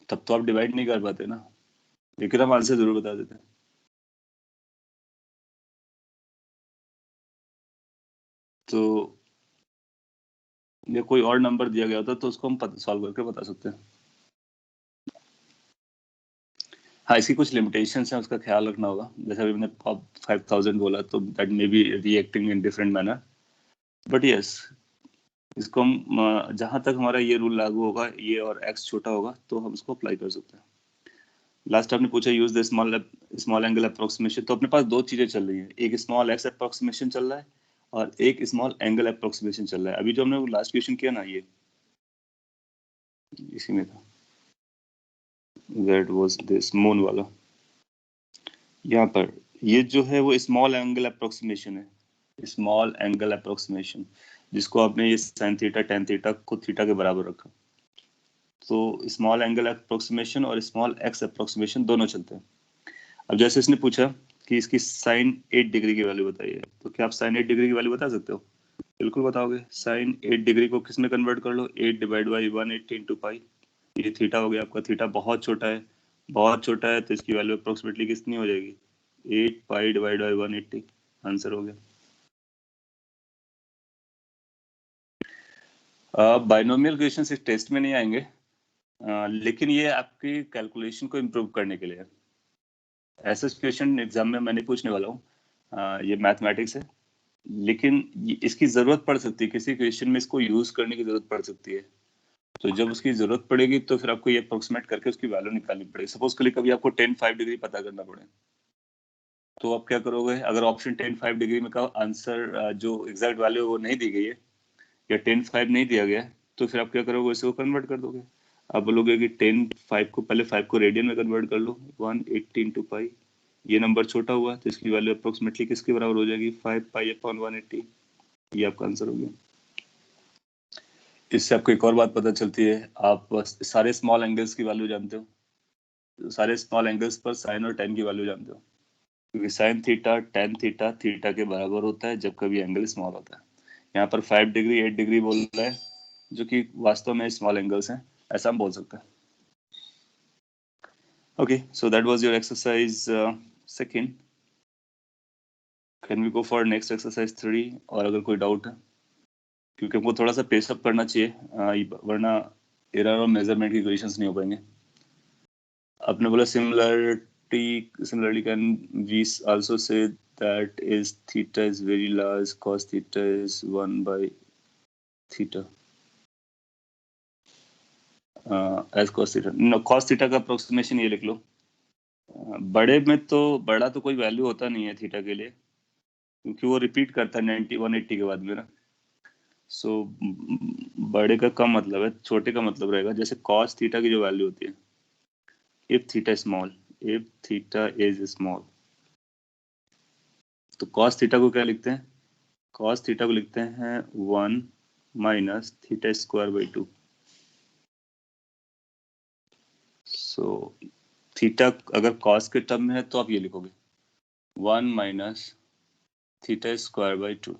S1: तब तो आप डिवाइड नहीं कर पाते ना, लेकिन हम आंसर जरूर बता देते हैं। तो या कोई और नंबर दिया गया होता तो उसको हम सॉल्व करके बता सकते हैं। हाँ, इसकी कुछ लिमिटेशंस हैं, उसका ख्याल रखना होगा। जैसे अभी मैंने 5000 बोला तो that may be reacting in different manner, but yes इसको हम जहां तक हमारा ये रूल लागू होगा, ये और x छोटा होगा तो हम इसको अप्लाई कर सकते हैं। लास्ट आपने पूछा use the small angle approximation, तो अपने पास दो चीजें चल रही हैं, एक स्मॉल एक्स अप्रोक्सीमेशन चल रहा है और एक स्मॉल एंगल अप्रोक्सीमेशन चल रहा है। अभी जो हमने लास्ट क्वेश्चन किया ना, ये इसी में था, दैट वाज दिस मून वाला। यहाँ पर ये जो है वो स्मॉल एंगल अप्रोक्सीमेशन है, स्मॉल एंगल अप्रोक्सीमेशन, जिसको आपने ये साइन थीटा टेन थीटा को थीटा के बराबर रखा। तो स्मॉल एंगल अप्रोक्सीमेशन और स्मॉल एक्स अप्रोक्सीमेशन दोनों चलते हैं। अब जैसे इसने पूछा कि इसकी साइन 8 डिग्री की वैल्यू बताइए, तो क्या आप साइन 8 डिग्री की वैल्यू बता सकते हो? बिल्कुल बताओगे। साइन 8 डिग्री को किस में कन्वर्ट कर लो, 8 डिवाइड बाई 180 इंटू पाई, ये थीटा हो गया आपका। थीटा बहुत छोटा है, बहुत छोटा है, तो इसकी वैल्यू अप्रोक्सीमेटली कितनी हो जाएगी, 8 पाई डिवाइड बाई 180, आंसर हो गया। बाइनोमियल क्वेश्चंस इस टेस्ट में नहीं आएंगे, लेकिन ये आपकी कैलकुलेशन को इम्प्रूव करने के लिए है। ऐसा क्वेश्चन एग्जाम में मैं नहीं पूछने वाला हूँ, ये मैथमेटिक्स है, लेकिन इसकी जरूरत पड़ सकती है, किसी क्वेश्चन में इसको यूज करने की जरूरत पड़ सकती है। तो जब उसकी जरूरत पड़ेगी तो फिर आपको ये अप्रोक्सीमेट करके उसकी वैल्यू निकालनी पड़ेगी। सपोज कभी आपको 10 डिग्री पता करना पड़े, तो आप क्या करोगे? अगर ऑप्शन 10 डिग्री में का आंसर जो एग्जैक्ट वैल्यू वो नहीं दी गई है या 10 नहीं दिया गया है, तो फिर आप क्या करोगे, इसको कन्वर्ट कर दोगे। आप बोलोगे कि 10 को पहले 5 को रेडियन में कन्वर्ट कर लो, 180 इंटू पाई, ये नंबर छोटा हुआ तो इसकी वैल्यू अप्रोक्सीमेटली किसके बराबर हो जाएगी, 5 पाई अपॉन 180, ये आपका आंसर हो गया। इससे आपको एक और बात पता चलती है, आप सारे स्मॉल एंगल्स की वैल्यू जानते हो, सारे स्मॉल एंगल्स पर साइन और टेन की वैल्यू जानते हो, क्योंकि sine theta tan theta theta के बराबर होता है जब कभी एंगल स्मॉल होता है। यहाँ पर 5 डिग्री 8 डिग्री बोल रहा है, जो कि वास्तव में स्मॉल एंगल्स हैं, ऐसा हम बोल सकते हैं। Okay, so that was your exercise second. Can we go for next exercise 3? और अगर कोई डाउट है, क्योंकि हमको थोड़ा सा पेस अप करना चाहिए, वरना एरर और मेजरमेंट की इक्वेशंस नहीं हो पाएंगे। आपने बोला similarly can we also say that is theta is very large, cos theta is 1 by theta as cos theta. No, cos theta का अप्रोक्सीमेशन ये लिख लो। बड़े में तो बड़ा तो कोई वैल्यू होता नहीं है थीटा के लिए, क्योंकि वो रिपीट करता है 90 180 के बाद में ना। सो बड़े का कम मतलब है, छोटे का मतलब रहेगा। जैसे cos थीटा की जो वैल्यू होती है, if theta is small, तो cos थीटा को क्या लिखते हैं, cos थीटा को लिखते हैं 1 minus theta square by 2। So theta अगर cos के टर्म में है तो आप ये लिखोगे 1 minus theta square by 2।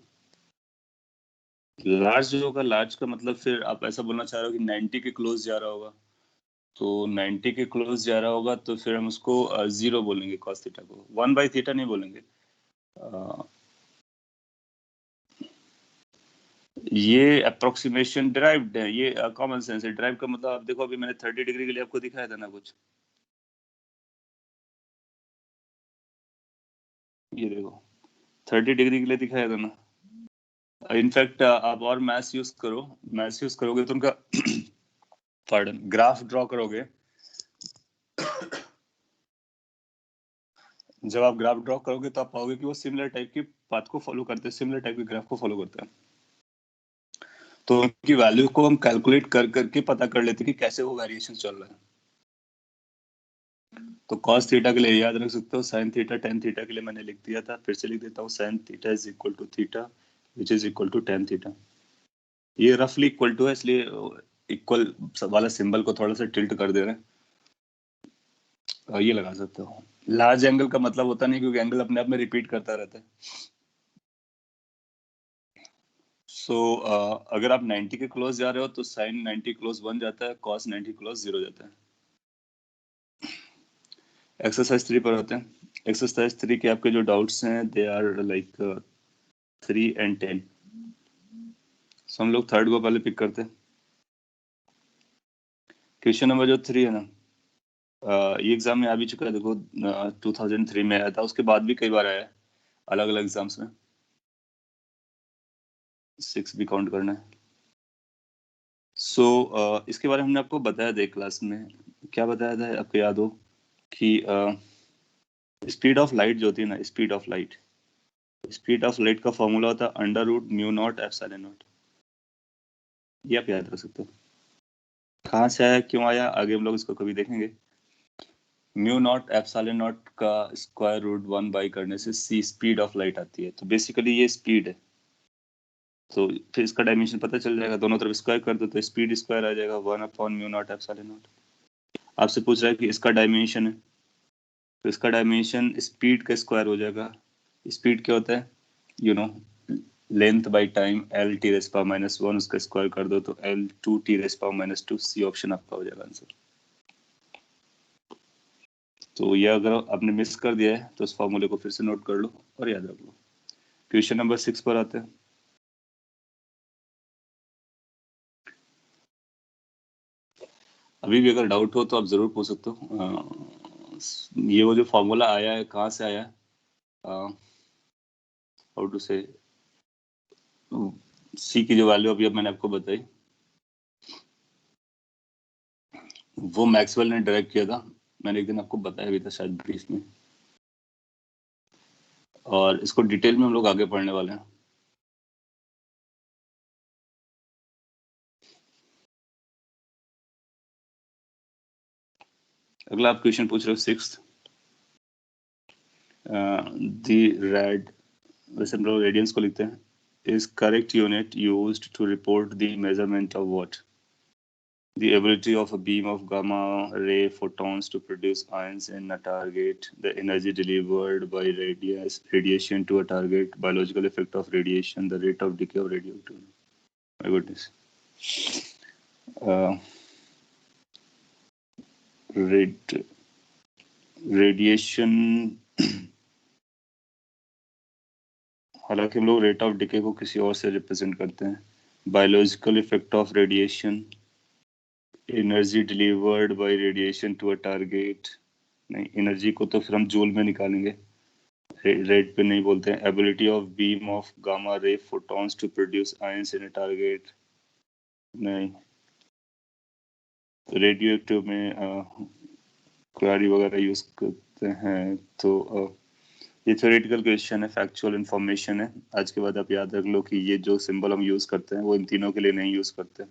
S1: Large जो होगा, लार्ज का मतलब फिर आप ऐसा बोलना चाह रहे हो कि 90 के क्लोज जा रहा होगा, तो 90 के क्लोज जा रहा होगा तो फिर हम उसको 0 बोलेंगे cos थीटा को, 1 बाई थीटा नहीं बोलेंगे। ये अप्रोक्सीमेशन डिराइव्ड है, ये कॉमन सेंस है। डिराइव का मतलब आप देखो, अभी मैंने 30 डिग्री के लिए आपको दिखाया था ना कुछ, ये देखो 30 डिग्री के लिए दिखाया था ना। इनफैक्ट आप और मैथ्स यूज करोगे तो उनका पार्डन ग्राफ ड्रॉ करोगे, जब आप ग्राफ ड्रॉ करोगे तो आप पाओगे कि वो सिमिलर टाइप की पाथ को फॉलो करते हैं, सिमिलर टाइप के ग्राफ को फॉलो करते हैं। तो उनकी वैल्यू को हम कैलकुलेट कर करके पता कर लेते हैं कि कैसे वो वेरिएशन चल रहा है। तो cos थीटा के लिए याद रख सकते हो, sin थीटा tan थीटा के लिए मैंने लिख दिया था, फिर से लिख देता हूँ, sin theta is equal to theta which is equal to tan theta. ये रफली इक्वल टू है, इसलिए इक्वल वाला सिंबल को थोड़ा सा टिल्ट कर दे रहे हैं, और ये लगा सकते हो। लार्ज एंगल का मतलब होता नहीं, क्योंकि एंगल अपने आप में रिपीट करता रहता है। सो अगर आप 90 के क्लोज जा रहे हो तो sin 90 क्लोज 1 जाता है, cos 90 क्लोज 0 जाता है। एक्सरसाइज 3 पर होते हैं। एक्सरसाइज 3 के आपके जो डाउट्स हैं they are like 3 and 10। So, हम लोग थर्ड को पहले पिक करते हैं। क्वेश्चन नंबर जो 3 है ना, ये एग्जाम में आ भी चुका है, देखो 2003 में आया था, उसके बाद भी कई बार आया है अलग अलग एग्जाम्स में, 6 भी काउंट करना है। सो इसके बारे में हमने आपको बताया था क्लास में, क्या बताया था आपको याद हो कि स्पीड ऑफ लाइट जो होती है ना, स्पीड ऑफ लाइट का फॉर्मूला होता है under root mu nought epsilon nought. ये आप याद रख सकते हो। कहाँ से आया, क्यों आया, आगे हम लोग इसको कभी देखेंगे। म्यू नॉट एप्सिलॉन नॉट का स्क्वायर रूट 1 बाई करने से सी स्पीड ऑफ लाइट आती है, तो बेसिकली ये स्पीड है। तो फिर इसका डायमेंशन पता चल जाएगा, दोनों तरफ स्क्वायर कर दो तो स्पीड स्क्वायर आ जाएगा 1/म्यू नॉट एप्सिलॉन नॉट। आपसे पूछ रहा है कि इसका डायमेंशन है, तो इसका डायमेंशन स्पीड का स्क्वायर हो जाएगा। स्पीड क्या होता है, you know, length by time, L T raise power -1, उसका स्क्वायर कर दो तो L 2 T raise power -2, C option आपका हो जाएगा आंसर। तो ये अगर आपने मिस कर दिया है तो इस फॉर्मूले को फिर से नोट कर लो और याद रख लो। क्वेश्चन नंबर 6 पर आते हैं। अभी भी अगर डाउट हो तो आप जरूर पूछ सकते हो। ये वो जो फॉर्मूला आया है, कहाँ से आया है, हाउ टू से, सी की जो वैल्यू अभी अब मैंने आपको बताई, वो मैक्सवेल ने डायरेक्ट किया था। मैंने एक दिन आपको बताया भी था शायद ब्रीफ में, और इसको डिटेल में हम लोग आगे पढ़ने वाले हैं। अगला आप क्वेश्चन पूछ रहे हो 6th, द रेड, वैसे हम लोग रेडियंस को लिखते हैं, is correct unit used to report the measurement of what? The ability of a beam of gamma ray photons to produce ions in a target, the energy delivered by radiation to a target, biological effect of radiation, the rate of decay of radioactivity. My goodness. Radiation, हालांकि हम लोग rate of decay को किसी और से represent करते हैं। Biological effect of radiation, energy delivered by radiation to a target, नहीं, एनर्जी को तो फिर हम जूल में निकालेंगे, रेट पे नहीं बोलते हैं। Ability of beam of gamma ray photons to produce ions in a target, नहीं। रेडियो एक्टिव में क्वेरी वगैरह यूज करते हैं, तो ये थ्योरेटिकल क्वेश्चन है, फैक्चुअल इंफॉर्मेशन है। आज के बाद आप याद रख लो कि ये जो सिंबल हम यूज करते हैं वो इन तीनों के लिए नहीं यूज करते।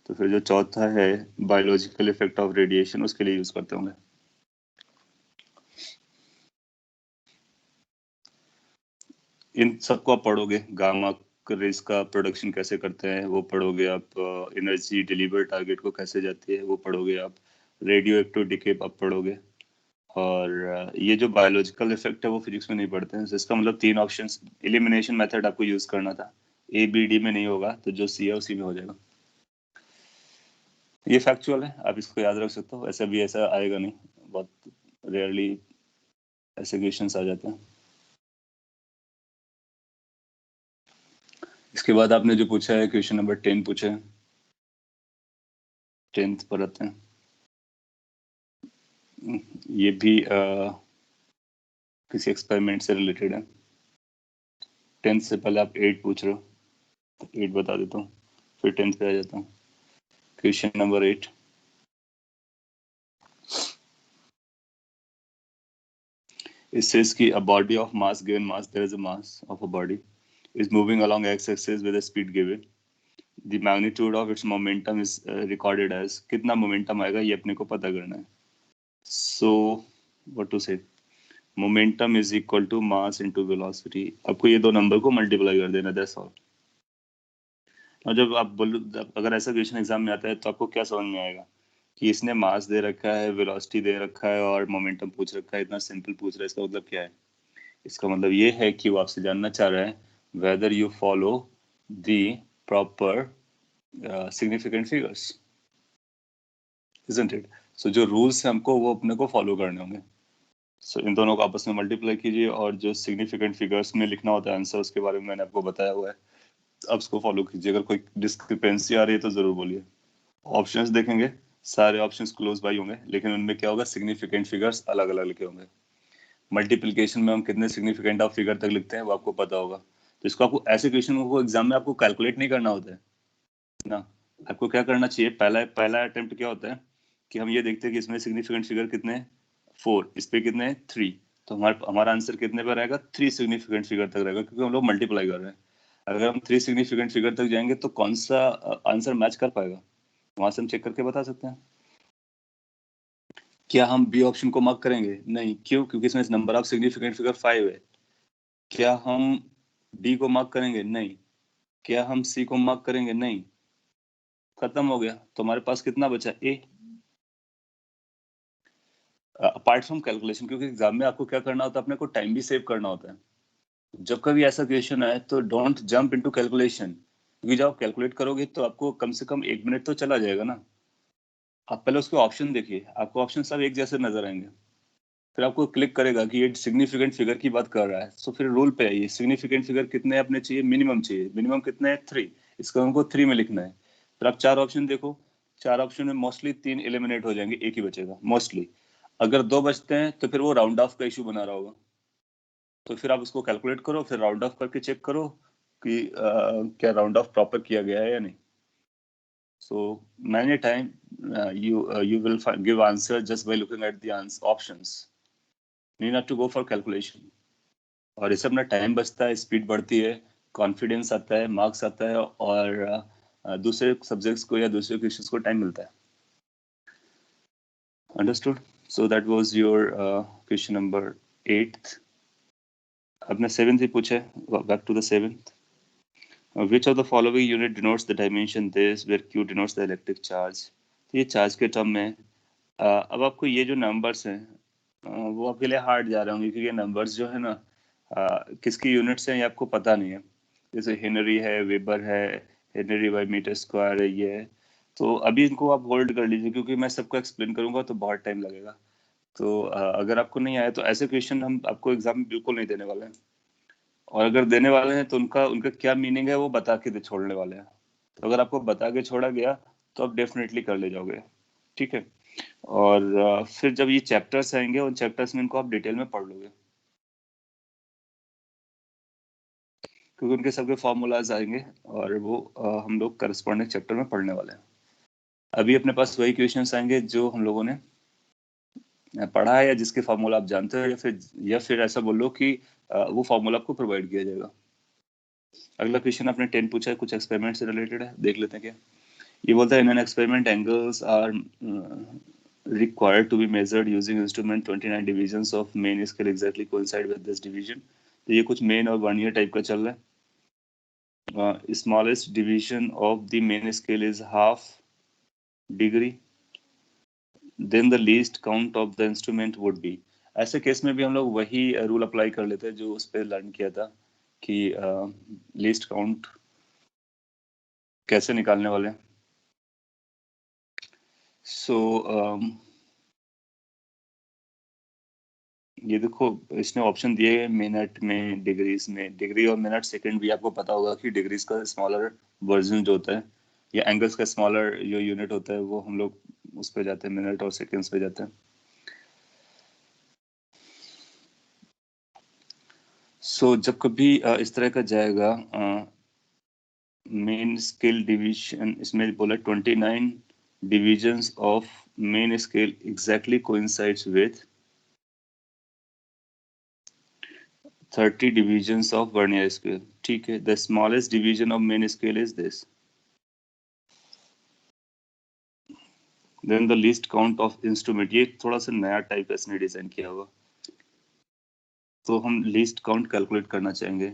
S1: तो फिर जो चौथा है बायोलॉजिकल इफेक्ट ऑफ रेडिएशन, उसके लिए यूज करते होंगे। इन सबको आप पढ़ोगे, गामा रेज का प्रोडक्शन कैसे करते हैं वो पढ़ोगे आप, एनर्जी डिलीवर टारगेट को कैसे जाती है वो पढ़ोगे आप, रेडियो एक्टिव डिके आप पढ़ोगे, और ये जो बायोलॉजिकल इफेक्ट है वो फिजिक्स में नहीं पढ़ते हैं। इसका मतलब 3 ऑप्शंस, एलिमिनेशन मेथड आपको यूज करना था, ए बी डी में नहीं होगा, तो जो सी है उसी में हो जाएगा। ये फैक्चुअल है, आप इसको याद रख सकते हो। ऐसा भी ऐसा आएगा नहीं, बहुत रेयरली ऐसे क्वेश्चंस आ जाते हैं। इसके बाद आपने जो पूछा है क्वेश्चन नंबर 10 पूछा है, 10th पर आते हैं। ये भी किसी एक्सपेरिमेंट से रिलेटेड है। 10th से पहले आप 8 पूछ रहे हो, तो 8 बता देता हूँ, फिर 10th पे आ जाता हूँ। क्वेश्चन नंबर 8, it says कि a body of mass given mass, there is a mass of a body is moving along x-axis with a speed given, the magnitude of its momentum is recorded as, कितना momentum आएगा ये अपने को पता करना है। So what to say, momentum is equal to mass into velocity। आपको ये दो नंबर को मल्टीप्लाई कर देना, that's all। और जब आप बोलो, अगर ऐसा क्वेश्चन एग्जाम में आता है तो आपको क्या समझ में आएगा कि इसने मास दे रखा है, वेलोसिटी दे रखा है और मोमेंटम पूछ रखा है, इतना सिंपल पूछ रहा है, इसका मतलब क्या है? इसका मतलब ये है कि वो आपसे जानना चाह रहा है whether you follow the proper significant figures, isn't it? So जो रूल्स हैं हमको वो अपने को फॉलो करने होंगे। सो इन दोनों को आपस में मल्टीप्लाई कीजिए और जो सिग्निफिकेंट फिगर्स में लिखना होता है आंसर, उसके बारे में मैंने आपको बताया हुआ है। अब इसको फॉलो कीजिए, अगर कोई डिस्क्रिपेंसी आ रही है तो जरूर बोलिए। ऑप्शंस देखेंगे, सारे ऑप्शंस क्लोज बाई होंगे, लेकिन उनमें क्या होगा, सिग्निफिकेंट फिगर्स अलग अलग लिखे होंगे। मल्टीप्लिकेशन में हम कितने सिग्निफिकेंट ऑफ फिगर तक लिखते हैं वो आपको पता होगा। तो इसको आपको ऐसे क्वेश्चन को एग्जाम में आपको कैलकुलेट नहीं करना होता है ना। आपको क्या करना चाहिए, पहला अटेम्प्ट क्या होता है कि हम ये देखते हैं कि इसमें सिग्निफिकेंट फिगर कितने हैं, 4, इस पे कितने हैं, 3। तो हमारा आंसर कितने पर रहेगा, 3 सिग्निफिकेंट फिगर तक रहेगा, क्योंकि हम लोग मल्टीप्लाई कर रहे हैं। अगर हम 3 सिग्निफिकेंट फिगर तक जाएंगे तो कौन सा आंसर मैच कर पाएगा, वहां से हम चेक करके बता सकते हैं। क्या हम बी ऑप्शन को मार्क करेंगे, नहीं, क्यों, क्योंकि इसमें नंबर ऑफ सिग्निफिकेंट फिगर 5 है। क्या हम डी को मार्क करेंगे, नहीं। क्या हम सी को मार्क करेंगे, नहीं। खत्म हो गया। तो हमारे पास कितना बचा, ए। अपार्ट फ्रॉम कैलकुलेशन, क्योंकि एग्जाम में आपको क्या करना होता है, अपने को टाइम भी सेव करना होता है। जब कभी ऐसा क्वेश्चन आए तो डोंट जंप इनटू कैलकुलेशन, क्योंकि जब आप कैलकुलेट करोगे तो आपको कम से कम 1 मिनट तो चला जाएगा ना। आप पहले उसके ऑप्शन देखिए, आपको ऑप्शन सब एक जैसे नजर आएंगे, फिर आपको क्लिक करेगा कि ये सिग्निफिकेंट फिगर की बात कर रहा है, तो फिर रूल पे आइए, सिग्निफिकेंट फिगर कितने अपने चाहिए, मिनिमम चाहिए, मिनिमम कितने है, 3। इसका हमको 3 में लिखना है। फिर आप 4 ऑप्शन देखो, 4 ऑप्शन में मोस्टली 3 एलिमिनेट हो जाएंगे, एक ही बचेगा मोस्टली। अगर 2 बचते हैं तो फिर वो राउंड ऑफ का इशू बना रहा होगा, तो फिर आप उसको कैलकुलेट करो, फिर राउंड ऑफ करके चेक करो कि क्या राउंड ऑफ प्रॉपर किया गया है या नहीं। So many time you will give answer just by looking at the options. You need not to go for calculation. और इससे अपना टाइम बचता है, स्पीड बढ़ती है, कॉन्फिडेंस आता है, मार्क्स आता है, और दूसरे सब्जेक्ट्स को या दूसरे क्वेश्चंस को टाइम मिलता है। Understood? So that was your question number 8th। आपने 7th ही पूछा है, back to the 7th। Which of the following unit denotes the dimension this, where Q denotes the electric charge? तो ये चार्ज के टर्म में अब आपको ये जो नंबर्स हैं वो आपके लिए हार्ड जा रहे होंगे, क्योंकि ये नंबर्स जो है ना किसकी यूनिट्स हैं ये आपको पता नहीं है। जैसे हेनरी है, वेबर है, हेनरी बाई मीटर स्क्वायर है, ये है। तो अभी इनको आप होल्ड कर लीजिए, क्योंकि मैं सबको एक्सप्लेन करूंगा तो बहुत टाइम लगेगा। तो अगर आपको नहीं आया तो ऐसे क्वेश्चन हम आपको एग्जाम में बिल्कुल नहीं देने वाले हैं, और अगर देने वाले हैं तो उनका उनका क्या मीनिंग है वो बता के छोड़ने वाले हैं। तो अगर आपको बता के छोड़ा गया तो आप डेफिनेटली कर ले जाओगे, ठीक है। और फिर जब ये चैप्टर्स आएंगे उन चैप्टर्स में इनको आप डिटेल में पढ़ लोगे, क्योंकि उनके सबके फॉर्मूलाज आएंगे और वो हम लोग करस्पॉन्डिंग चैप्टर में पढ़ने वाले हैं। अभी अपने पास वही क्वेश्चंस आएंगे जो हम लोगों ने पढ़ा है या जिसके फॉर्मूला आप जानते हो, या फिर ऐसा बोलो कि वो फॉर्मूला आपको प्रोवाइड किया जाएगा। अगला क्वेश्चन आपने 10 पूछा है, कुछ एक्सपेरिमेंट से रिलेटेड है, देख लेते हैं क्या। ये बोलता है in an experiment angles are required to be measured using instrument 29 divisions of main scale exactly coincide with this division। तो ये कुछ मेन और वर्नियर टाइप का चल रहा है। Smallest division of the main scale is half degree, then the least count of the instrument would be. ऐसे case में भी हम लोग वही रूल अप्लाई कर लेते हैं जो उस पर लर्न किया था कि लीस्ट काउंट कैसे निकालने वाले हैं। सो ये देखो इसने ऑप्शन दिए हैं मिनट में, डिग्रीज में। डिग्री और मिनट सेकंड भी आपको पता होगा कि डिग्रीज का स्मॉलर वर्जन जो होता है, या एंगल्स का स्मॉलर जो यूनिट होता है वो हम लोग उस पे जाते हैं, मिनट और सेकंड्स पे जाते हैं। सो जब कभी इस तरह का जाएगा मेन स्केल डिवीजन, इसमें बोला 29 divisions of main scale exactly coincides with 30 divisions of vernier scale, ठीक है। The smallest division of main scale is this, then the least count of instrument। ये थोड़ा सा नया टाइप इसने डिजाइन किया हुआ, तो हम लीस्ट काउंट कैलकुलेट करना चाहेंगे।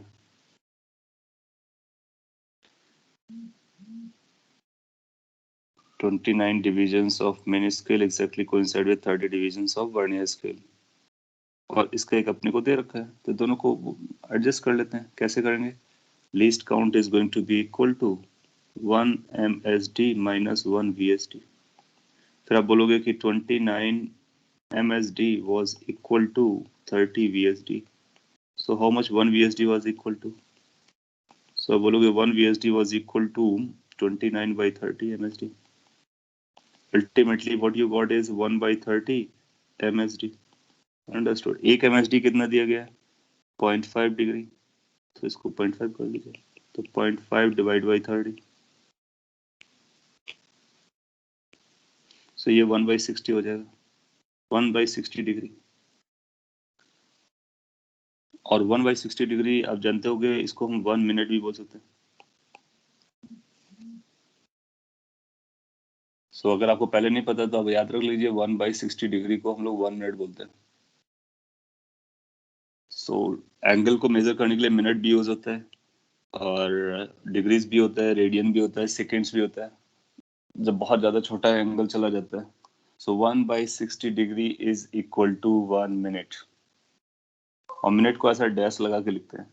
S1: "29 divisions of main scale exactly coincide with 30 divisions of vernier scale", और इसका एक अपने को दे रखा है, तो दोनों को एडजस्ट कर लेते हैं। कैसे करेंगे, least count is going to be equal to 1 MSD minus 1 VSD। फिर आप बोलोगे कि 29 MSD was equal to 30 VSD, so how much 1 VSD was equal to? सो बोलोगे 1 VSD was equal to 29/30 MSD. Ultimately what you got is 1/30 MSD. Understood. एक MSD कितना दिया गया है? 0.5 डिग्री, तो इसको 0.5 कर लीजिए, तो 0.5 डिवाइड बाई 30, सो ये 1/60 हो जाएगा, 1/60 डिग्री। और 1/60 डिग्री आप जानते होगे, इसको हम 1 मिनट भी बोल सकते हैं। सो अगर आपको पहले नहीं पता तो आप याद रख लीजिए 1/60 डिग्री को हम लोग 1 मिनट बोलते हैं। सो एंगल को मेजर करने के लिए मिनट भी यूज होता है, और डिग्रीज भी होता है, रेडियन भी होता है, सेकेंड्स भी होता है, जब बहुत ज्यादा छोटा एंगल चला जाता है। So 1/60 degree is equal to 1 minute, और मिनट को ऐसा डैश लगा के लिखते हैं।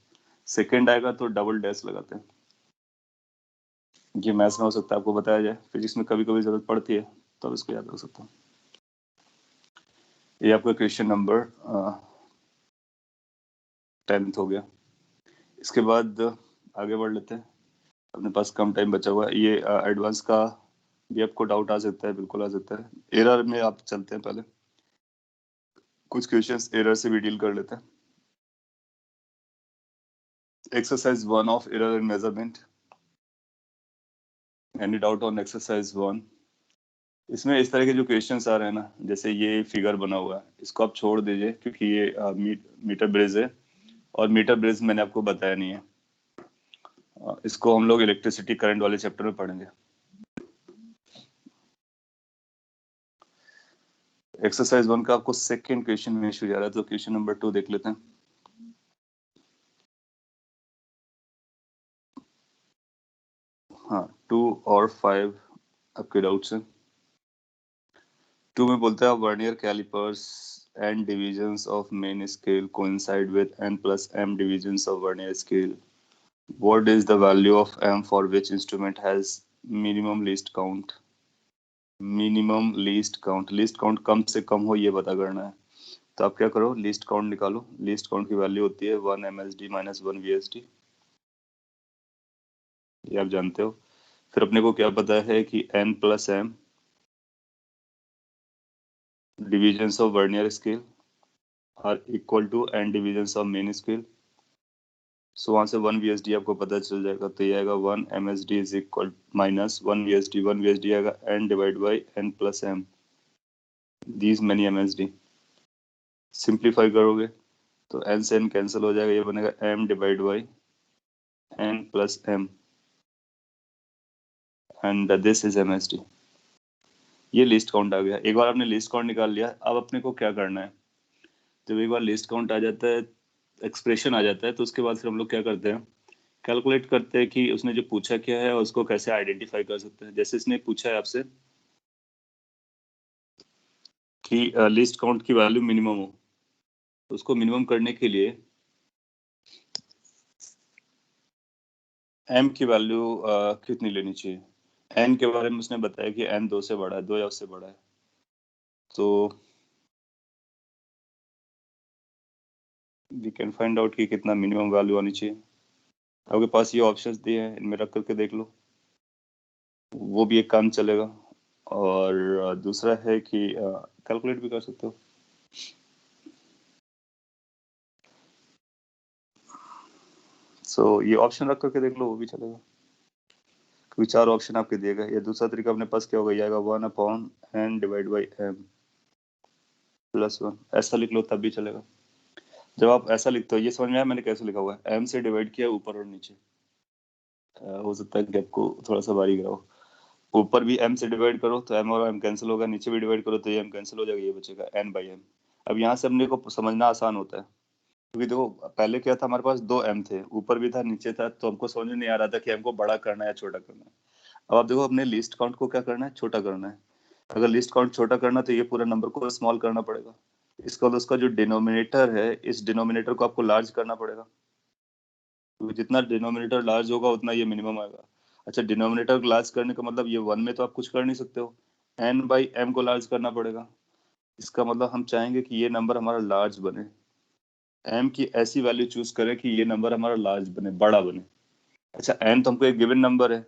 S1: सेकेंड आएगा तो डबल डैश लगाते हैं। ये मैथ्स में हो सकता है आपको बताया जाए, फिजिक्स में कभी कभी जरूरत पड़ती है, तो इसको याद रख सकता हूँ। ये आपका क्वेश्चन नंबर 10th हो गया। इसके बाद आगे बढ़ लेते हैं, अपने पास कम टाइम बचा हुआ है। ये एडवांस का भी आपको डाउट आ सकता है, बिल्कुल आ सकता है। एरर में आप चलते हैं, पहले कुछ क्वेश्चंस एरर से भी डील कर लेते हैं। Exercise 1 of error in measurement. Any doubt on exercise 1? इसमें इस तरह के जो क्वेश्चंस आ रहे हैं ना, जैसे ये फिगर बना हुआ है, इसको आप छोड़ दीजिए, क्योंकि ये मीटर ब्रिज है, और मीटर ब्रिज मैंने आपको बताया नहीं है। इसको हम लोग इलेक्ट्रिसिटी करंट वाले चैप्टर में पढ़ेंगे। एक्सरसाइज 1 का आपको सेकंड क्वेश्चन में इशू जा रहा है, तो क्वेश्चन नंबर 2 देख लेते हैं। हाँ, 2 और 5 आपके डाउट्स हैं। 2 में बोलता है vernier callipers and divisions of main scale coincide with n+m divisions of vernier scale. What is the value of m for which instrument has minimum least count? Minimum least count, least count कम से कम हो ये पता करना है। तो आप क्या करो, लीस्ट काउंट निकालो। लीस्ट काउंट की वैल्यू होती है 1 MSD माइनस 1 VSD, ये आप जानते हो। फिर अपने को क्या पता है कि n+m divisions of vernier scale are equal to n divisions of main scale. सो वहां से 1 VSD आपको पता चल जाएगा, तो ये आएगा 1 MSD is equal minus 1 VSD, 1 VSD आएगा n divide by n+m, these many MSD। Simplify करोगे तो n से n कैंसिल हो जाएगा, ये बनेगा m divide by n+m, and this is MSD। ये लिस्ट काउंट आ गया। एक बार आपने लिस्ट काउंट निकाल लिया, अब अपने को क्या करना है, जब एक बार लिस्ट काउंट आ जाता है, एक्सप्रेशन आ जाता है, तो उसके बाद फिर हम लोग क्या करते हैं, कैलकुलेट करते हैं कि उसने जो पूछा क्या है और उसको कैसे आइडेंटिफाई कर सकते हैं। जैसे इसने पूछा है आपसे कि लिस्ट काउंट की वैल्यू मिनिमम हो, तो उसको मिनिमम करने के लिए m की वैल्यू कितनी लेनी चाहिए। n के बारे में उसने बताया कि n 2 से बड़ा है, 2 या उससे बड़ा है, तो वी कैन फाइंड आउट कि कितना मिनिमम वैल्यू आनी चाहिए। आपके पास ये ऑप्शंस दिए हैं, इनमें रख करके देख लो, वो भी एक काम चलेगा। और दूसरा है कि कैलकुलेट भी कर सकते हो। सो ये ऑप्शन रख करके देख लो, वो भी चलेगा, क्योंकि 4 ऑप्शन आपके दिए गए। या दूसरा तरीका अपने पास क्या होगा, ये आएगा 1/n divide by m plus 1, ऐसा लिख लो तब भी चलेगा। जब आप ऐसा लिखते हो, ये समझ में आया मैंने कैसे लिखा हुआ है, m से डिवाइड किया ऊपर और नीचे। हो सकता है कि आपको थोड़ा सा बारीक रहो, ऊपर भी m से डिवाइड करो तो m और m कैंसिल होगा, नीचे भी डिवाइड करो तो ये m कैंसिल हो जाएगा, ये बचेगा n/m। अब यहाँ से अपने को समझना आसान होता है, क्योंकि देखो पहले क्या था, हमारे पास 2 m थे, ऊपर भी था नीचे था, तो हमको समझ में नहीं आ रहा था कि m को बड़ा करना है या छोटा करना है। अब आप देखो अपने लिस्ट काउंट को क्या करना है, छोटा करना है। अगर लिस्ट काउंट छोटा करना तो ये पूरा नंबर को स्मॉल करना पड़ेगा। इसका मतलब उसका जो डिनोमिनेटर है, इस डिनोमिनेटर को आपको लार्ज करना पड़ेगा, क्योंकि जितना डिनोमिनेटर लार्ज होगा उतना ये मिनिमम आएगा। अच्छा, डिनोमिनेटर को लार्ज करने का मतलब ये 1 में तो आप कुछ कर नहीं सकते हो, n/m को लार्ज करना पड़ेगा। इसका मतलब हम चाहेंगे कि ये नंबर हमारा लार्ज बने, m की ऐसी वैल्यू चूज करें कि ये नंबर हमारा लार्ज बने, बड़ा बने। अच्छा n तो हमको एक गिवन नंबर है,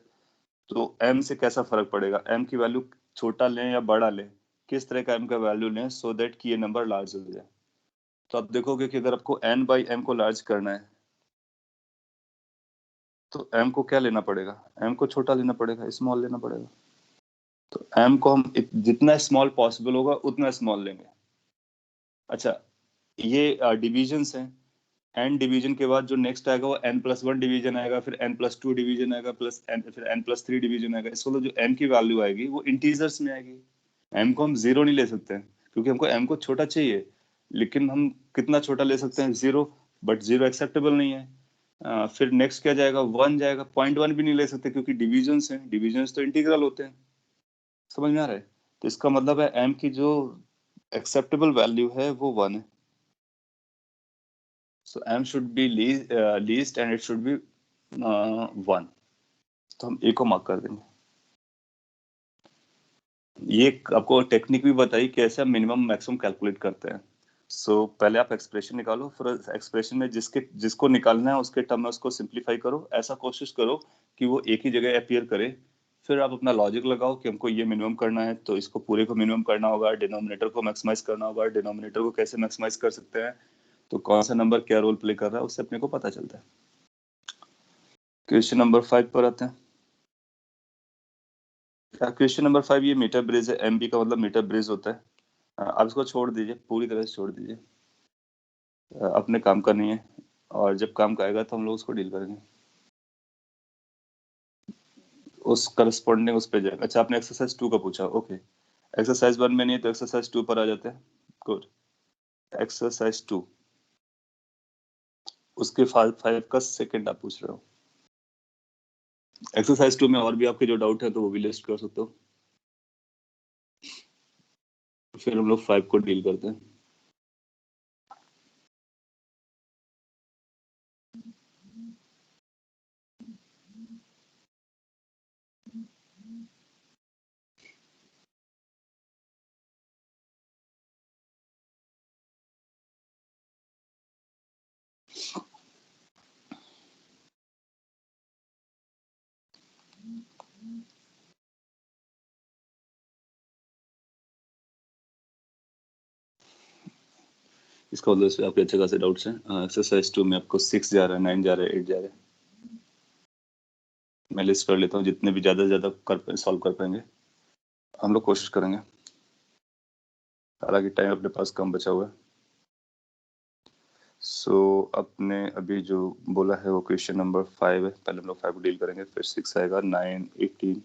S1: तो m से कैसा फर्क पड़ेगा, m की वैल्यू छोटा लें या बड़ा लें, किस तरह का m का वैल्यू लें सो दैट कि ये नंबर लार्ज हो जाए। तो आप देखोगे कि अगर आपको n बाई m को लार्ज करना है तो m को क्या लेना पड़ेगा, m को छोटा लेना पड़ेगा, स्मॉल लेना पड़ेगा। तो m को हम जितना स्मॉल पॉसिबल होगा उतना स्मॉल लेंगे। अच्छा, ये डिविजन्स हैं, n डिवीजन के बाद जो नेक्स्ट आएगा वो n+1 डिवीजन आएगा, फिर n+2 डिवीजन आएगा, प्लस n, फिर n+3 डिवीजन आएगा। इसको जो m की वैल्यू आएगी वो इंटीजर्स में आएगी। m को हम जीरो नहीं ले सकते हैं क्योंकि हमको m को छोटा चाहिए, लेकिन हम कितना छोटा ले सकते हैं, जीरो, बट जीरो एक्सेप्टेबल नहीं है। फिर नेक्स्ट क्या जाएगा, 1 जाएगा, 0.1 भी नहीं ले सकते क्योंकि डिविजन्स हैं, डिविजन्स तो इंटीग्रल होते हैं। समझ में आ रहा है? तो इसका मतलब है m की जो एक्सेप्टेबल वैल्यू है वो 1 है। So m should be least and it should be 1. तो हम a को मार्क कर देंगे। ये आपको टेक्निक भी बताई कैसे हम मिनिमम मैक्सिमम कैलकुलेट करते हैं। सो पहले आप एक्सप्रेशन निकालो, फिर एक्सप्रेशन में जिसको निकालना है उसके टर्म में उसको सिंप्लीफाई करो। ऐसा कोशिश करो कि वो एक ही जगह अपीयर करे। फिर आप अपना लॉजिक लगाओ कि हमको ये मिनिमम करना है तो इसको पूरे को मिनिमम करना होगा, डिनोमिनेटर को मैक्सिमाइज करना होगा। डिनोमिनेटर को कैसे मैक्सिमाइज कर सकते हैं, तो कौन सा नंबर क्या रोल प्ले कर रहा है उससे अपने को पता चलता है। क्वेश्चन नंबर 5 पर आते हैं। क्वेश्चन नंबर 5 ये मीटर ब्रिज है, एमबी का मतलब मीटर ब्रिज होता है। आप इसको छोड़ दीजिए, पूरी तरह से छोड़ दीजिए, अपने काम का नहीं है, और जब काम का आएगा तो हम लोग उसको डील करेंगे, उस करस्पॉन्डिंग उस पे जाएगा। अच्छा, आपने एक्सरसाइज 2 का पूछा, ओके। एक्सरसाइज 1 में नहीं तो एक्सरसाइज 2 पर आ जाते हैं। गुड। एक्सरसाइज 2 उसके 5 का सेकंड आप पूछ रहे हो। एक्सरसाइज 2 में और भी आपके जो डाउट है तो वो भी लिस्ट कर सकते हो, फिर हम लोग 5 को डील करते हैं। इसका मतलब से आपके अच्छे खासे डाउट्स हैं। एक्सरसाइज 2 में आपको 6 जा रहा है, 9 जा रहा है, 8 जा रहा है। मैं लिस्ट कर लेता हूँ, जितने भी ज्यादा से ज्यादा कर सॉल्व कर पाएंगे हम लोग कोशिश करेंगे, हालांकि टाइम अपने पास कम बचा हुआ है। सो अपने अभी जो बोला है वो क्वेश्चन नंबर 5 है। पहले हम लोग 5 को डील करेंगे, फिर 6 आएगा, 9, 18,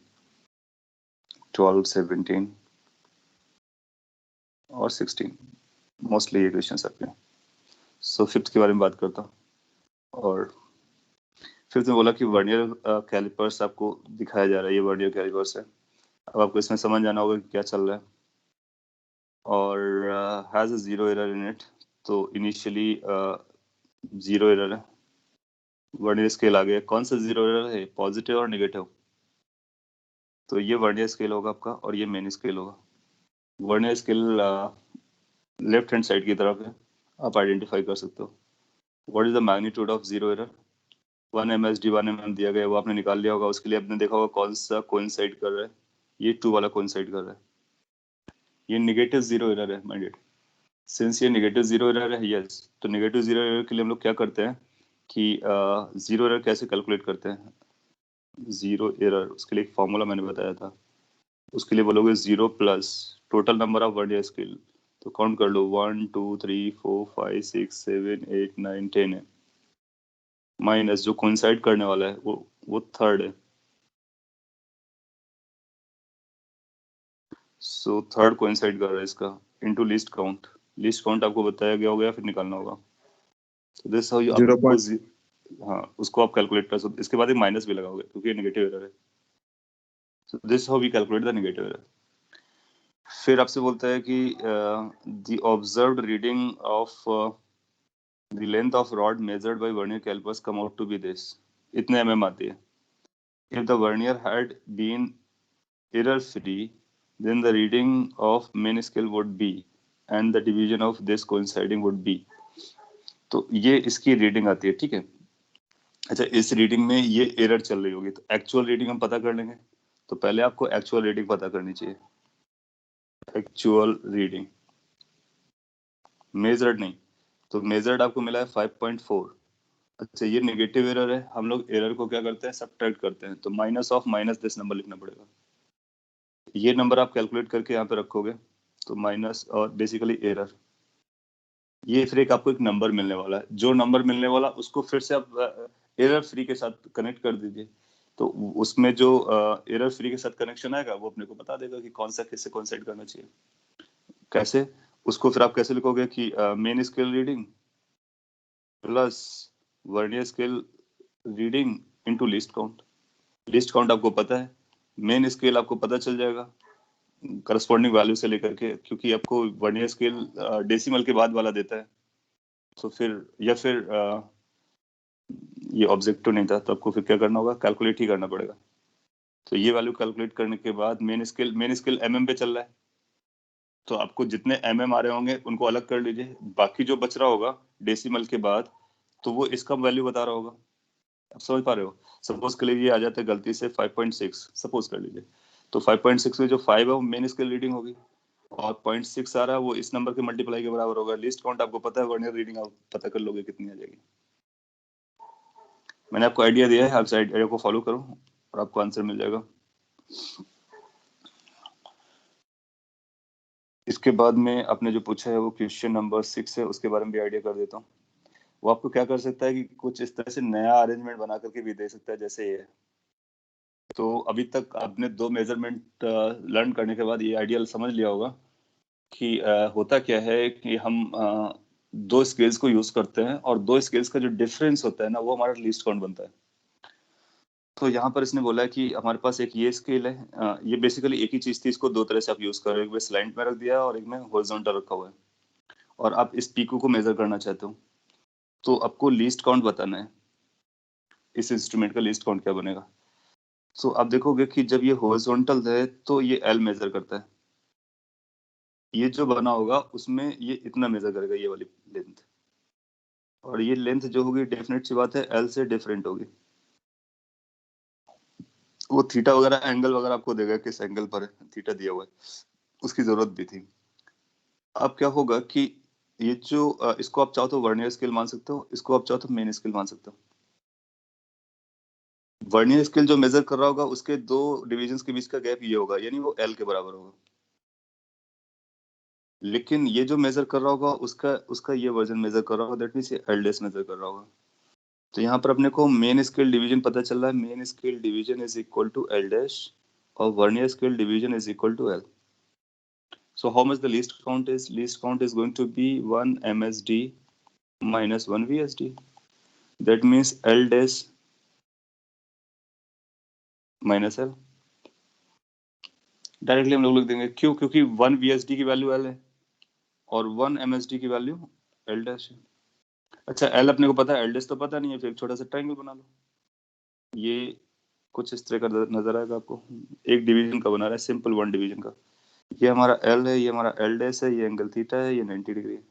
S1: 12, 17 और 16। मोस्टली ये क्वेश्चन आपके। सो 5th के बारे में बात करता हूँ। और फिर तो बोला कि वर्नियर कैलिपर्स आपको दिखाया जा रहा है, ये वर्नियर कैलिपर्स है। अब आपको इसमें समझ आना होगा कि क्या चल रहा है। और has a zero error in it, तो इनिशियली जीरो एरर है। वर्नियर स्केल आ गया, कौन सा जीरो एरर है, पॉजिटिव और नेगेटिव। तो ये वर्नियर स्केल होगा आपका और ये मेन स्केल होगा। Vernier scale left hand side की तरफ है, आप आइडेंटिफाई कर सकते हो। What is the magnitude of zero error, 1 MSD 1 mm दिया गया, वो आपने निकाल लिया होगा। उसके लिए आपने देखा होगा कौन सा कोइंसाइड कर रहा है, ये 2 वाला कोइंसाइड कर रहा है। ये नेगेटिव जीरो एरर है माइंडेड। सिंस ये नेगेटिव जीरो एरर है, यस, तो नेगेटिव जीरो एरर के लिए हम लोग क्या करते हैं कि जीरो एरर कैसे कैलकुलेट करते हैं। जीरो एरर, उसके लिए एक फॉर्मूला मैंने बताया था। उसके लिए बोलोगे 0 plus total number of vernier scale, तो काउंट कर लो 1 2 3 4 5 6 7 8 9 10 है, माइनस जो कोइंसाइड करने वाला है वो थर्ड है। सो थर्ड कोइंसाइड कर रहा है इसका, into least count. Least count आपको बताया गया होगा या फिर निकालना होगा। तो दिस हाउ यू आपको हाँ, उसको आप कैलकुलेट कर सकते। इसके बाद एक माइनस भी लगाओगे क्योंकि ये नेगेटिव एरर है। So this how we calculate the negative error. फिर आपसे बोलता है कि the observed reading of the length of rod measured by vernier callipers come out to be this, इतने mm आती है। If the vernier had been error free, then the reading of main scale would be and the division of this coinciding would be। तो ये इसकी reading आती है, ठीक है। अच्छा, इस रीडिंग में ये एरर चल रही होगी, तो एक्चुअल रीडिंग हम पता कर लेंगे। तो पहले आपको एक्चुअल रीडिंग पता करनी चाहिए। एक्चुअल रीडिंग, मेजर्ड नहीं। तो मेजर्ड आपको मिला है 5.4। अच्छा, ये नेगेटिव एरर है। हम लोग एरर को क्या करते हैं, सब्ट्रैक्ट करते हैं। तो minus of minus this number लिखना पड़ेगा। ये नंबर आप कैलकुलेट करके यहाँ पे रखोगे, तो माइनस और बेसिकली एरर, ये फिर एक आपको एक नंबर मिलने वाला है। जो नंबर मिलने वाला उसको फिर से आप एरर फ्री के साथ कनेक्ट कर दीजिए। तो उसमें जो एरर फ्री के साथ कनेक्शन आएगा वो अपने को बता देगा कि कौन सा किससे कॉन्सेंट करना चाहिए। कैसे, उसको फिर आप कैसे लिखोगे कि main scale reading plus vernier scale reading into list count. List count आपको पता है, मेन स्केल आपको पता चल जाएगा करस्पॉन्डिंग वैल्यू से लेकर के, क्योंकि आपको वर्नियर स्केल डेसिमल के बाद वाला देता है। तो फिर या फिर ये ऑब्जेक्टिव नहीं था, तो आपको फिर क्या करना होगा, कैलकुलेट ही करना पड़ेगा। तो ये वैल्यू कैलकुलेट करने के बाद मेन स्केल एमएम पे चल रहा है, तो आपको जितने एमएम आ रहे होंगे उनको अलग कर लीजिए। बाकी जो बच रहा होगा डेसिमल के बाद, तो वो इसका वैल्यू बता रहा होगा। आप समझ पा रहे हो। सपोज के लिए ये आ जाता है गलती से 5.6, सपोज कर लीजिए। तो 5.6 में जो 5 है वो मेन स्केल रीडिंग होगी, और 0.6 आ रहा है वो इस नंबर के मल्टीप्लाई के बराबर होगा। लिस्ट काउंट आपको पता है, वर्नियर रीडिंग आप पता कर लोगे कितनी आ जाएगी। मैंने आपको आइडिया दिया है, आप इस आइडिया को फॉलो करो और आपको आंसर मिल जाएगा। इसके बाद में आपने जो पूछा है वो क्वेश्चन नंबर 6 है, उसके बारे में भी आइडिया कर देता हूँ। वो आपको क्या कर सकता है कि कुछ इस तरह से नया अरेंजमेंट बना करके भी दे सकता है, जैसे ये। तो अभी तक आपने 2 मेजरमेंट लर्न करने के बाद ये आइडिया समझ लिया होगा कि होता क्या है कि हम 2 स्केल्स को यूज करते हैं, और 2 स्केल्स का जो डिफरेंस होता है ना, वो हमारा लीस्ट काउंट बनता है। तो यहाँ पर इसने बोला है कि हमारे पास एक ये स्केल है, ये बेसिकली एक ही चीज थी, इसको 2 तरह से आप यूज करो। एक में स्लाइड में रख दिया और एक में हॉरिजॉन्टल रखा हुआ है, और आप इस पीको को मेजर करना चाहते हो। तो आपको लीस्ट काउंट बताना है, इस इंस्ट्रूमेंट का लीस्ट काउंट क्या बनेगा। तो आप देखोगे कि जब ये हॉरिजॉन्टल है तो ये एल मेजर करता है, ये जो बना होगा उसमें ये इतना मेजर करेगा, ये वाली लेंथ। और ये लेंथ जो होगी, डेफिनेट सी बात है, एल से डिफरेंट होगी। वो थीटा वगैरह एंगल वगैरह आपको देगा किस एंगल पर थीटा दिया हुआ है, उसकी जरूरत भी थी। अब क्या होगा कि ये जो इसको आप चाहो तो वर्नियर स्केल मान सकते हो, इसको आप चाहो तो मेन स्केल मान सकते हो। वर्नियर स्केल जो मेजर कर रहा होगा उसके 2 डिविजन्स के बीच का गैप ये होगा, यानी वो एल के बराबर होगा। लेकिन ये जो मेजर कर रहा होगा उसका उसका ये वर्जन मेजर कर रहा होगा, दैट मींस ये एल डैश मेजर कर रहा होगा। तो यहाँ पर अपने को मेन स्केल डिवीजन पता चल रहा है, main scale division is equal to L dash, और vernier scale division is equal to L. So how much the least count is? Least count is going to be 1 MSD minus 1 VSD. That means L dash minus L. Directly हम लोग लिख देंगे, क्यों? क्योंकि 1 VSD की value L है और 1 MSD की वैल्यू L डैश है। अच्छा, L अपने को पता है, L डैश तो पता नहीं है, फिर एक छोटा सा ट्रायंगल बना लो। ये कुछ इस तरह का नजर आएगा आपको। एक डिवीजन का बना रहा है, सिंपल 1 डिवीजन का। ये हमारा L है, ये हमारा L डैश है, ये एंगल थीटा है, ये 90 डिग्री है।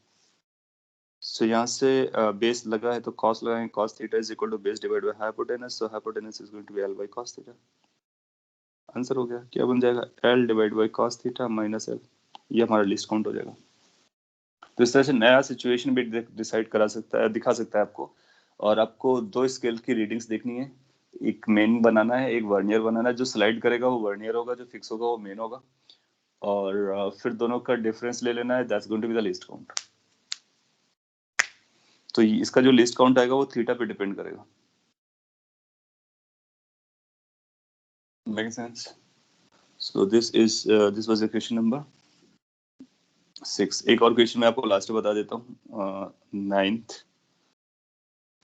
S1: सो यहाँ से बेस लगा है तो कॉस लगाएंगे, cos theta is equal to base divide by hypotenuse, so hypotenuse is going to be L by cos theta. Answer हो गया, क्या बन जाएगा, L divide by cos theta minus L। ये हमारा लिस्ट काउंट हो जाएगा। तो इस तरह से नया सिचुएशन भी डिसाइड करा सकता है, दिखा सकता है आपको। और आपको 2 स्केल की रीडिंग्स देखनी है, एक मेन बनाना है, एक वर्नियर बनाना है। जो स्लाइड करेगा वो वर्नियर होगा, जो फिक्स होगा वो मेन होगा। और फिर दोनों का डिफरेंस ले लेना है, that's going to be the least count. तो इसका जो लिस्ट काउंट आएगा वो थीटा पे डिपेंड करेगा। Make sense? So this was the question number 6। एक और क्वेश्चन मैं आपको लास्ट में बता देता हूँ, 9th।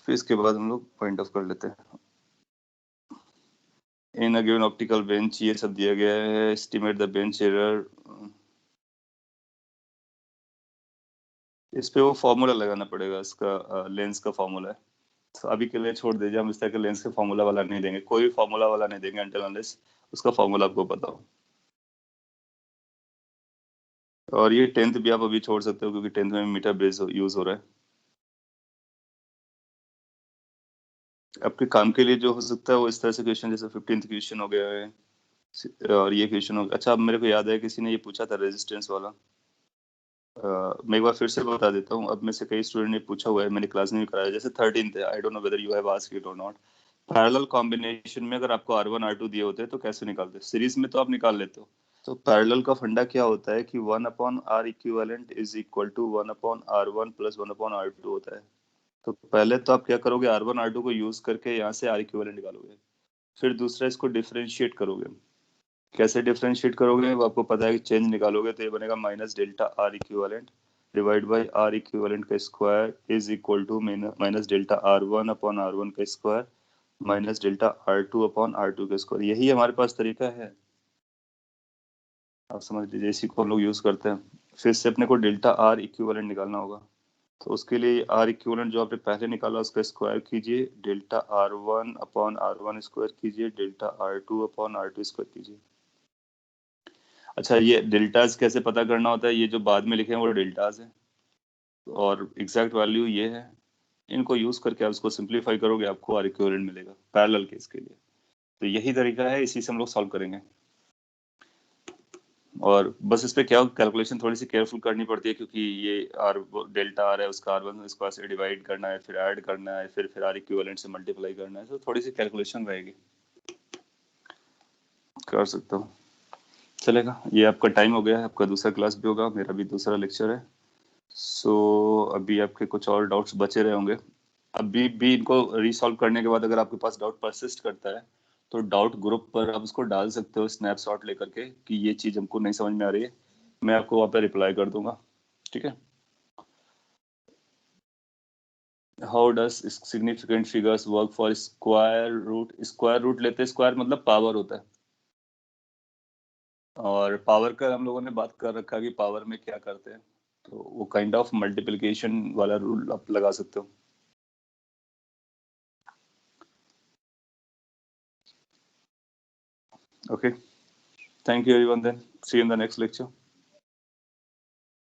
S1: फिर इसके बाद हम लोग पॉइंट ऑफ कर लेते हैं। इन अ गिवन ऑप्टिकल बेंच, ये सब दिया गया है। एस्टिमेट द बेंच एरर, इस पे वो फॉर्मूला लगाना पड़ेगा, इसका लेंस का फॉर्मूला है। तो अभी के लिए छोड़ दीजिए, हम इस तरह के लेंस के फॉर्मूला वाला नहीं देंगे, कोई भी फॉर्मूला वाला नहीं देंगे अनटिल अनलेस उसका फॉर्मूला आपको पता हो। और ये 10th भी आप अभी छोड़ सकते हो, क्योंकि 10th में मीटर बेस यूज हो रहा है। आपके काम के लिए जो हो सकता है वो इस तरह से क्वेश्चन, जैसे 15th क्वेश्चन हो गया है और ये क्वेश्चन हो गया। अच्छा, अब मेरे को याद है किसी ने ये पूछा था रेजिस्टेंस वाला। मैं एक बार फिर से बता देता हूँ। अब में से कई स्टूडेंट ने पूछा हुआ है, मैंने क्लास में भी कराया, जैसे 13th है, I don't know whether you have asked it और नॉट। पैरेलल कॉम्बिनेशन में अगर आपको R1 R2 दिए होते हैं तो कैसे निकालते हैं? सीरीज में तो आप निकाल लेते हो। तो पैरेलल का फंडा क्या होता है कि 1/R equivalent is equal to 1/R1 plus 1/R2 होता है। तो पहले तो आप क्या करोगे, R1 R2 को यूज करके यहाँ से R इक्विवेलेंट निकालोगे। फिर दूसरा इसको डिफरेंशिएट करोगे। कैसे डिफरेंशिएट करोगे, वो आपको पता है कि चेंज निकालोगे तो ये बनेगा minus delta R equivalent divide by R equivalent का square is equal to minus delta R1 upon R1 का square minus delta R2 upon R2 का स्क्वायर। यही हमारे पास तरीका है, आप समझ लीजिए, इसी को हम लोग यूज करते हैं। फिर से अपने को डेल्टा आर इक्विवेलेंट निकालना होगा, तो उसके लिए आर इक्विवेलेंट जो आपने पहले निकाला उसका स्क्वायर कीजिए, delta R1 upon R1 square कीजिए, delta R2 upon R2 square कीजिए। अच्छा, ये डेल्टाज कैसे पता करना होता है? ये जो बाद में लिखे हैं वो डेल्टाज है और एग्जैक्ट वैल्यू ये है। इनको यूज करके आप इसको सिंपलीफाई करोगे, आपको आर इक्विवेलेंट मिलेगा पैरेलल केस के लिए। तो यही तरीका है, इसी से हम लोग सॉल्व करेंगे। और बस इस पे क्या कैलकुलेशन थोड़ी सी केयरफुल करनी पड़ती है, क्योंकि ये आर डेल्टा आर है, उसका R1 स्क्वायर से डिवाइड करना है, फिर ऐड करना है, फिर आर इक्विवेलेंट से मल्टीप्लाई करना है, तो थोड़ी सी कैलकुलेशन रहेगी। कर सकता हूँ, चलेगा। ये आपका टाइम हो गया है, आपका दूसरा क्लास भी होगा, मेरा भी दूसरा लेक्चर है। सो अभी आपके कुछ और डाउट्स बचे रहे होंगे। अभी भी इनको रिसॉल्व करने के बाद अगर आपके पास डाउट परसिस्ट करता है तो डाउट ग्रुप पर आप उसको डाल सकते हो स्नैपशॉट लेकर के कि ये चीज हमको नहीं समझ में आ रही है, मैं आपको वहाँ पे रिप्लाई कर दूंगा। ठीक है। How does significant figures work for square root? Square root लेते हैं, स्क्वायर मतलब पावर होता है, और पावर का हम लोगों ने बात कर रखा है कि पावर में क्या करते हैं, तो वो काइंड ऑफ मल्टीप्लिकेशन वाला रूल आप लगा सकते हो। Okay. Thank you everyone then. See you in the next lecture.